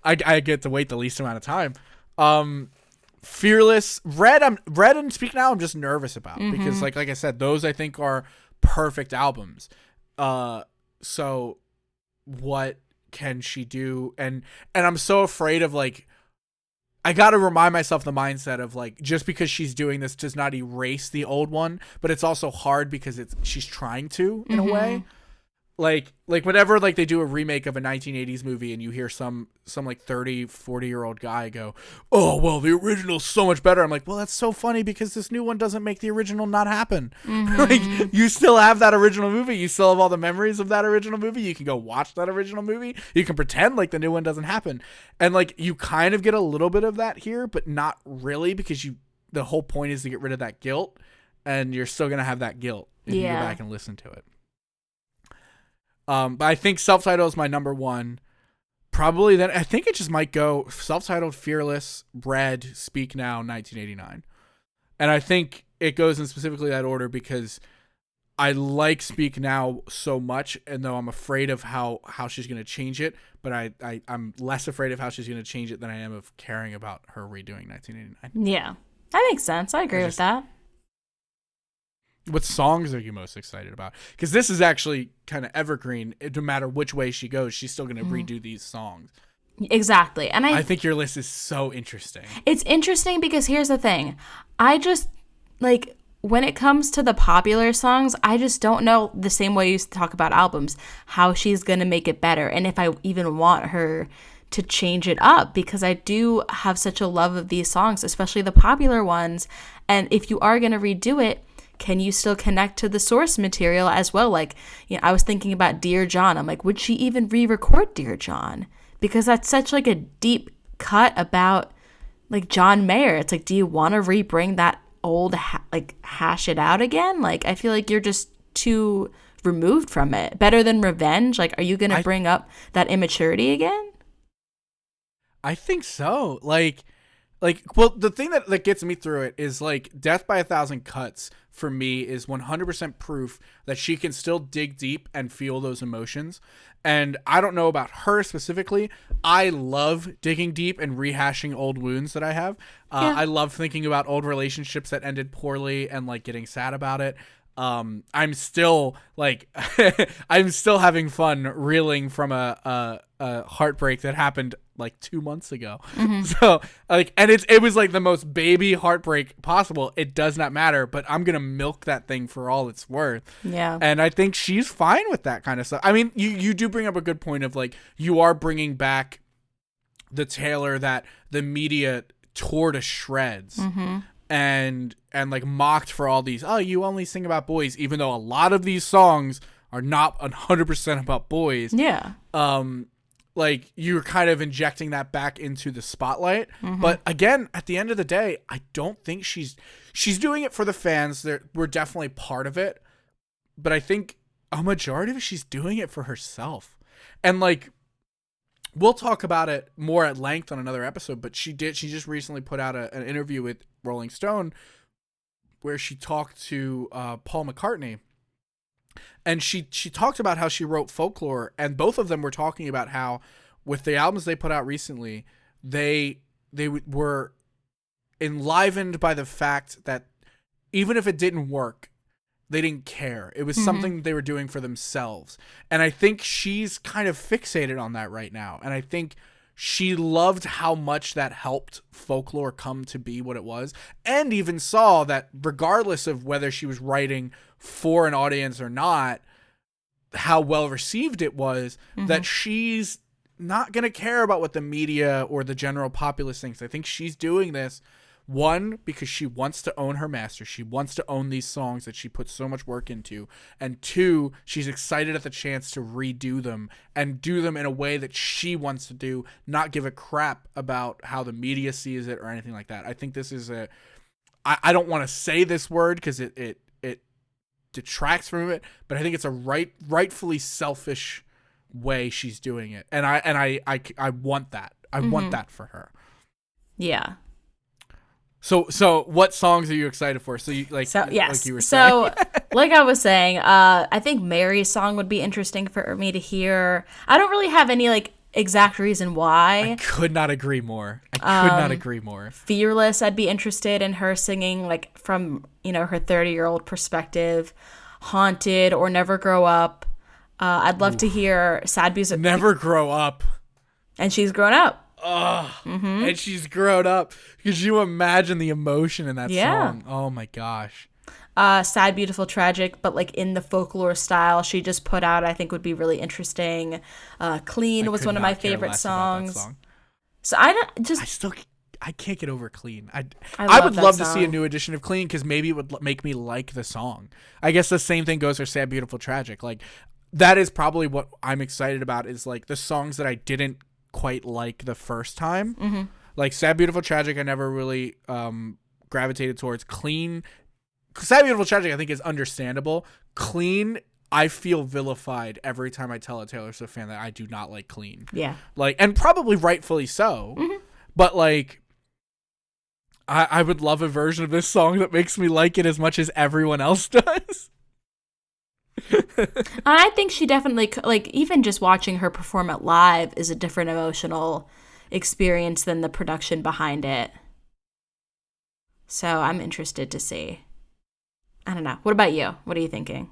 I get to wait the least amount of time. Fearless, Red and Speak Now I'm just nervous about, because like I said, those I think are perfect albums. So what can she do? And I'm so afraid of, like, I got to remind myself the mindset of, like, just because she's doing this does not erase the old one, but it's also hard because she's trying to, in a way. Like whenever, like, they do a remake of a 1980s movie and you hear some like 30, 40-year-old guy go, oh, well, the original's so much better. I'm like, well, that's so funny because this new one doesn't make the original not happen. Like, you still have that original movie. You still have all the memories of that original movie. You can go watch that original movie. You can pretend like the new one doesn't happen. And, like, you kind of get a little bit of that here, but not really, because the whole point is to get rid of that guilt, and you're still going to have that guilt if you go back and listen to it. But I think Self-Titled is my number one. Probably then I think it just might go Self-Titled, Fearless, Red, Speak Now, 1989. And I think it goes in specifically that order because I like Speak Now so much, and though I'm afraid of how she's going to change it, but I'm less afraid of how she's going to change it than I am of caring about her redoing 1989. Yeah, that makes sense. I agree with that. What songs are you most excited about? Because this is actually kind of evergreen. No matter which way she goes, she's still going to redo these songs. Exactly. And I think your list is so interesting. It's interesting because here's the thing. I just, like, when it comes to the popular songs, I just don't know, the same way you talk about albums, how she's going to make it better. And if I even want her to change it up, because I do have such a love of these songs, especially the popular ones. And if you are going to redo it, can you still connect to the source material as well? Like, you know, I was thinking about Dear John. I'm like, would she even re-record Dear John? Because that's such, like, a deep cut about, like, John Mayer. It's like, do you want to re-bring that old, hash it out again? Like, I feel like you're just too removed from it. Better Than Revenge? Like, are you going to bring up that immaturity again? I think so. Like, Like, well, the thing that gets me through it is, like, Death by a Thousand Cuts, for me, is 100% proof that she can still dig deep and feel those emotions. And I don't know about her specifically. I love digging deep and rehashing old wounds that I have. I love thinking about old relationships that ended poorly and, like, getting sad about it. I'm still, like, I'm still having fun reeling from a heartbreak that happened like 2 months ago. So, like, and it was like the most baby heartbreak possible. It does not matter, but I'm gonna milk that thing for all it's worth. Yeah. And I think she's fine with that kind of stuff. I mean, you do bring up a good point of, like, you are bringing back the Taylor that the media tore to shreds. And like mocked for all these, oh, you only sing about boys, even though a lot of these songs are not 100% about boys. Yeah. Like, you're kind of injecting that back into the spotlight. But again, at the end of the day, I don't think she's doing it for the fans. We're definitely part of it. But I think a majority of it, she's doing it for herself. And, like, we'll talk about it more at length on another episode, but she just recently put out an interview with Rolling Stone where she talked to Paul McCartney. And she talked about how she wrote Folklore, and both of them were talking about how with the albums they put out recently, they were enlivened by the fact that even if it didn't work, they didn't care. It was something they were doing for themselves. And I think she's kind of fixated on that right now. And I think she loved how much that helped Folklore come to be what it was, and even saw that regardless of whether she was writing for an audience or not, how well received it was, that she's not going to care about what the media or the general populace thinks. I think she's doing this, one, because she wants to own her master. She wants to own these songs that she put so much work into. And two, she's excited at the chance to redo them and do them in a way that she wants to do, not give a crap about how the media sees it or anything like that. I think this is I don't want to say this word because it detracts from it, but I think it's a rightfully selfish way she's doing it. And I want that. I want that for her. Yeah. So what songs are you excited for? So you like you were saying. So like I was saying, I think Mary's song would be interesting for me to hear. I don't really have any like exact reason why. I could not agree more. Fearless, I'd be interested in her singing like from, her 30-year-old perspective. Haunted or Never Grow Up. I'd love to hear Sad Music. Never Grow Up. And she's grown up. And she's grown up. Could you imagine the emotion in that song? Oh my gosh. Sad, Beautiful, Tragic, but like in the Folklore style she just put out, I think would be really interesting. Clean was one of my favorite songs. So I can't get over Clean. I would love to see a new edition of Clean because maybe it would make me like the song. I guess the same thing goes for Sad, Beautiful, Tragic. Like, that is probably what I'm excited about, is like the songs that I didn't quite like the first time. Like Sad, Beautiful, Tragic I never really gravitated towards. Clean, Sad, Beautiful, Tragic I think is understandable. Clean, I feel vilified every time I tell a Taylor Swift fan that I do not like Clean. Yeah. Like, and probably rightfully so. But like, I would love a version of this song that makes me like it as much as everyone else does. I think she definitely, like, even just watching her perform it live is a different emotional experience than the production behind it. So I'm interested to see. I don't know. What about you? What are you thinking?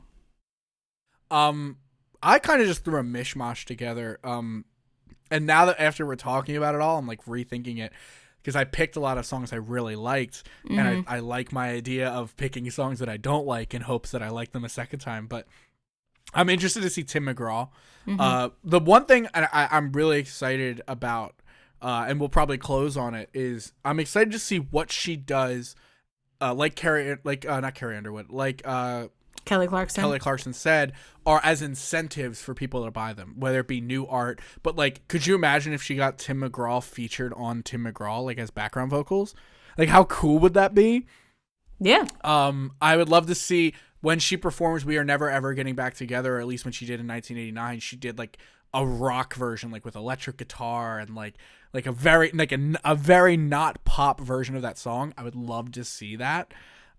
I kind of just threw a mishmash together. And now that after we're talking about it all, I'm like rethinking it. Because I picked a lot of songs I really liked, and I like my idea of picking songs that I don't like in hopes that I like them a second time. But I'm interested to see Tim McGraw. The one thing I'm really excited about, and we'll probably close on it, is I'm excited to see what she does, not Carrie Underwood, like Kelly Clarkson said, are as incentives for people to buy them, whether it be new art. But like, could you imagine if she got Tim McGraw featured on Tim McGraw, like as background vocals? Like, how cool would that be? Yeah. I would love to see when she performs We Are Never Ever Getting Back Together, or at least when she did in 1989, she did like a rock version, like with electric guitar and like a very not pop version of that song. I would love to see that.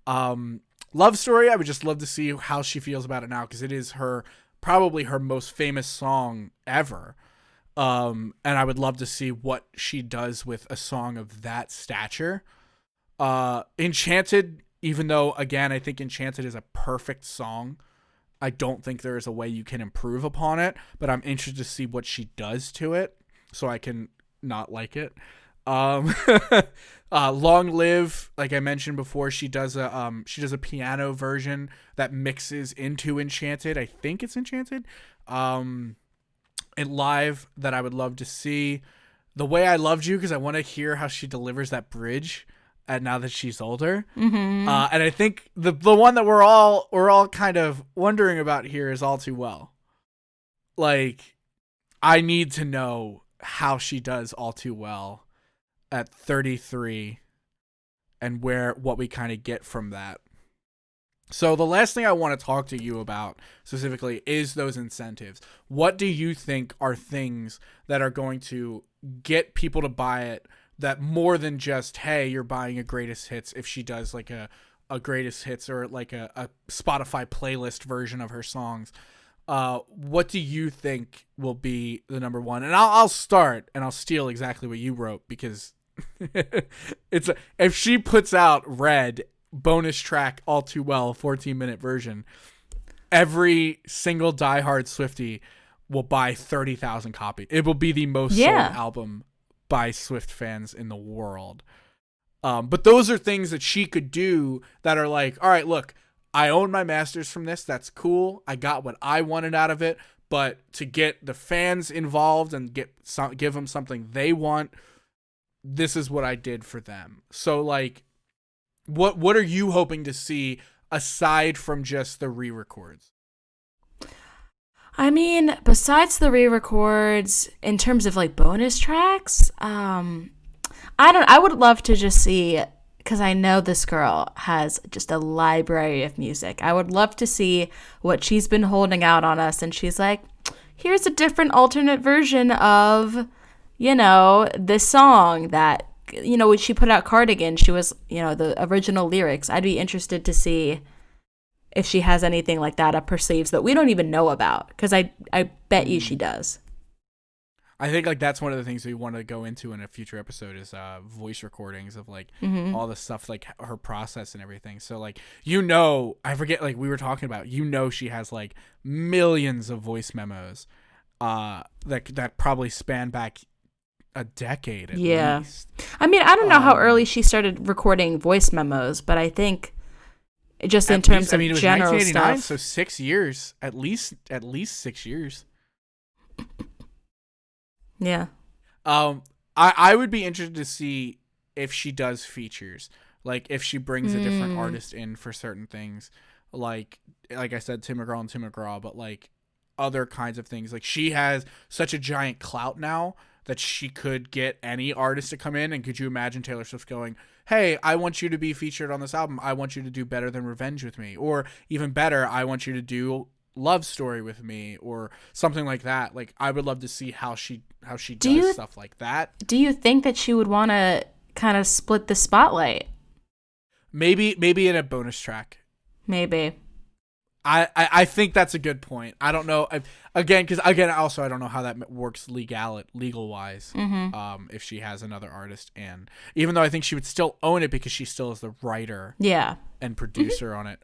Love Story, I would just love to see how she feels about it now, because it is probably her most famous song ever. And I would love to see what she does with a song of that stature. Enchanted, even though, again, I think Enchanted is a perfect song, I don't think there is a way you can improve upon it, but I'm interested to see what she does to it so I can not like it. Long Live, like I mentioned before, she does a piano version that mixes into Enchanted. I think it's Enchanted. And live that I would love to see. The Way I Loved You, because I want to hear how she delivers that bridge now that she's older. Mm-hmm. And I think the one that we're all kind of wondering about here is All Too Well. Like, I need to know how she does All Too Well at 33 and what we kind of get from that. So the last thing I want to talk to you about specifically is those incentives. What do you think are things that are going to get people to buy it, that more than just, hey, you're buying a greatest hits, if she does like a greatest hits or like a Spotify playlist version of her songs? What do you think will be the number one? And I'll start, and I'll steal exactly what you wrote, because if she puts out Red bonus track All Too Well 14-minute version, every single diehard Swiftie will buy 30,000 copies. It will be the most sold album by Swift fans in the world. But those are things that she could do that are like, all right, look, I own my masters from this. That's cool. I got what I wanted out of it. But to get the fans involved and give them something they want, this is what I did for them. So, like, what are you hoping to see aside from just the re-records? I mean, besides the re-records, in terms of like bonus tracks, I would love to just see, because I know this girl has just a library of music. I would love to see what she's been holding out on us, and she's like, here's a different alternate version of, this song that, when she put out Cardigan, she was, the original lyrics. I'd be interested to see if she has anything like that up her sleeves that we don't even know about, because I bet you she does. I think like that's one of the things we want to go into in a future episode is voice recordings of like all the stuff, like her process and everything. So like, I forget, like we were talking about, she has like millions of voice memos that probably span back a decade at least. I mean, I don't know how early she started recording voice memos, but I think just in terms of it was general 1989, stuff. so 6 years, at least 6 years. Yeah. I would be interested to see if she does features, like if she brings a different artist in for certain things, like I said, Tim McGraw and Tim McGraw, but like other kinds of things. Like she has such a giant clout now that she could get any artist to come in. And could you imagine Taylor Swift going, hey, I want you to be featured on this album. I want you to do Better Than Revenge with me. Or even better, I want you to do Love Story with me, or something like that. Like I would love to see how she does stuff like that. Do you think that she would want to kind of split the spotlight? Maybe in a bonus track. Maybe. I think that's a good point. I don't know. Because I don't know how that works legal wise. If she has another artist, and even though I think she would still own it because she still is the writer, and producer on it.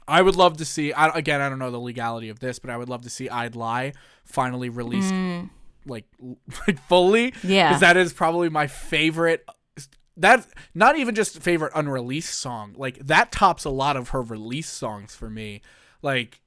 I would love to see. I don't know the legality of this, but I would love to see "I'd Lie" finally released, like fully. Yeah, because that is probably my favorite. That's not even just favorite unreleased song. Like that tops a lot of her release songs for me. Like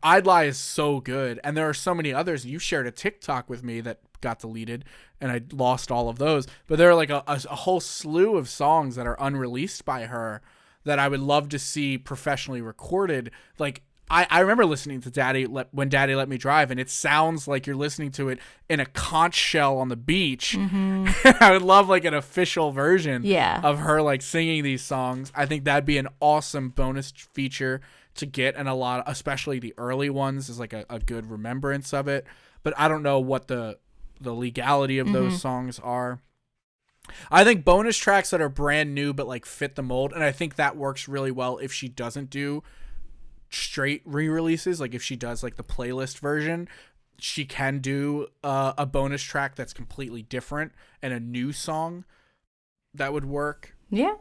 I'd Lie is so good. And there are so many others. You shared a TikTok with me that got deleted and I lost all of those. But there are like a whole slew of songs that are unreleased by her that I would love to see professionally recorded. Like I remember listening to When Daddy Let Me Drive, and it sounds like you're listening to it in a conch shell on the beach. I would love like an official version of her like singing these songs. I think that'd be an awesome bonus feature to get, and a lot, especially the early ones, is like a good remembrance of it. But I don't know what the legality of those songs are. I think bonus tracks that are brand new but like fit the mold, and I think that works really well if she doesn't do straight re-releases. Like if she does like the playlist version, she can do a bonus track that's completely different and a new song. That would work. Yeah.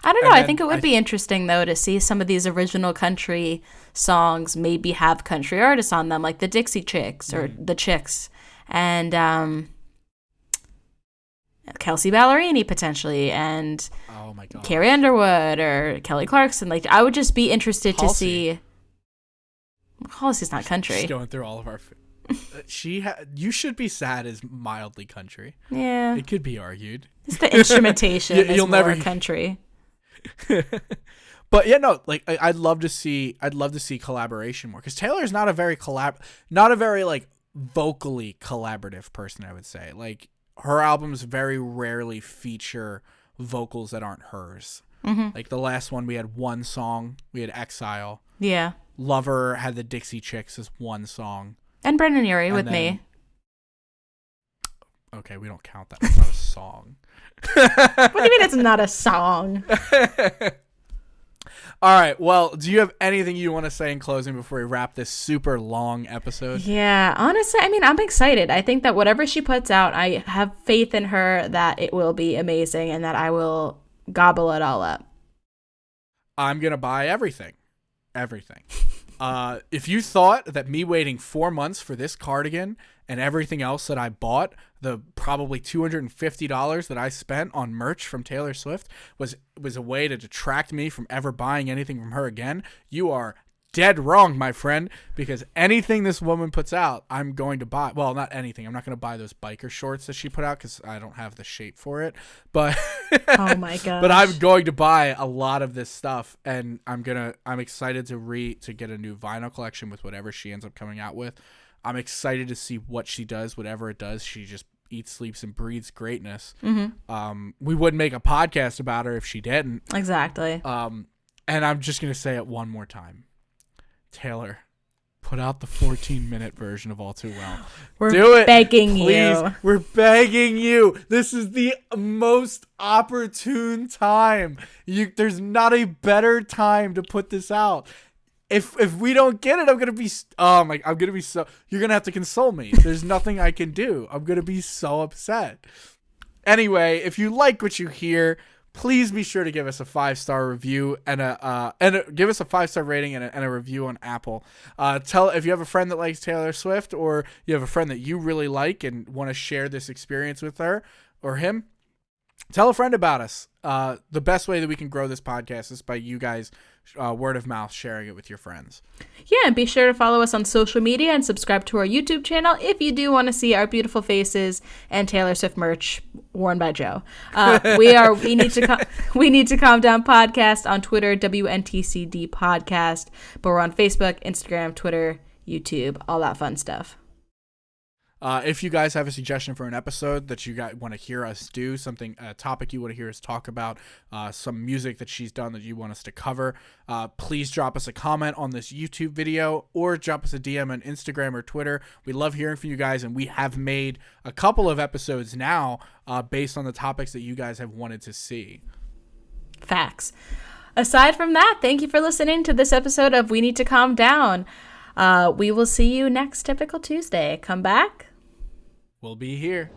I don't know. I think it would be interesting, though, to see some of these original country songs maybe have country artists on them, like the Dixie Chicks or the Chicks, and Kelsey Ballerini potentially, and oh my God, Carrie Underwood or Kelly Clarkson. Like, I would just be interested to see. Halsey's not country. She's going through all of our. You should be sad is mildly country. Yeah, it could be argued. It's the instrumentation. You'll more never country. But yeah, no, like I'd love to see collaboration more, because Taylor's not a very like vocally collaborative person. I would say like her albums very rarely feature vocals that aren't hers. Like the last one, we had one song. We had Exile. Yeah. Lover had the Dixie Chicks as one song. And Brendan Urie with me. Okay, we don't count that. It's not a song. What do you mean it's not a song? All right. Well, do you have anything you want to say in closing before we wrap this super long episode? Yeah, honestly, I mean, I'm excited. I think that whatever she puts out, I have faith in her that it will be amazing and that I will gobble it all up. I'm going to buy everything. Everything. If you thought that me waiting 4 months for this cardigan and everything else that I bought, the probably $250 that I spent on merch from Taylor Swift was a way to detract me from ever buying anything from her again, you are dead wrong, my friend, because anything this woman puts out, I'm going to buy. Well, not anything. I'm not going to buy those biker shorts that she put out because I don't have the shape for it. But oh my god! But I'm going to buy a lot of this stuff, and I'm excited to get a new vinyl collection with whatever she ends up coming out with. I'm excited to see what she does, whatever it does. She just eats, sleeps, and breathes greatness. We wouldn't make a podcast about her if she didn't. Exactly. And I'm just gonna say it one more time. Taylor, put out the 14-minute version of All Too Well. We're begging please. you. We're begging you. This is the most opportune time. There's not a better time to put this out. If we don't get it, I'm gonna be so. You're gonna have to console me. There's nothing I can do. I'm gonna be so upset. Anyway, if you like what you hear, please be sure to give us a 5-star review and give us a 5-star rating and a review on Apple. If you have a friend that likes Taylor Swift, or you have a friend that you really like and want to share this experience with her or him, tell a friend about us. The best way that we can grow this podcast is by you guys, word of mouth, sharing it with your friends. Yeah, and be sure to follow us on social media and subscribe to our YouTube channel if you do want to see our beautiful faces and Taylor Swift merch worn by Joe. We need to calm down podcast on Twitter, WNTCD podcast, but we're on Facebook, Instagram, Twitter, YouTube, all that fun stuff. If you guys have a suggestion for an episode that you guys want to hear us do, a topic you want to hear us talk about, some music that she's done that you want us to cover, please drop us a comment on this YouTube video or drop us a DM on Instagram or Twitter. We love hearing from you guys, and we have made a couple of episodes now based on the topics that you guys have wanted to see. Facts. Aside from that, thank you for listening to this episode of We Need to Calm Down. We will see you next Typical Tuesday. Come back. We'll be here.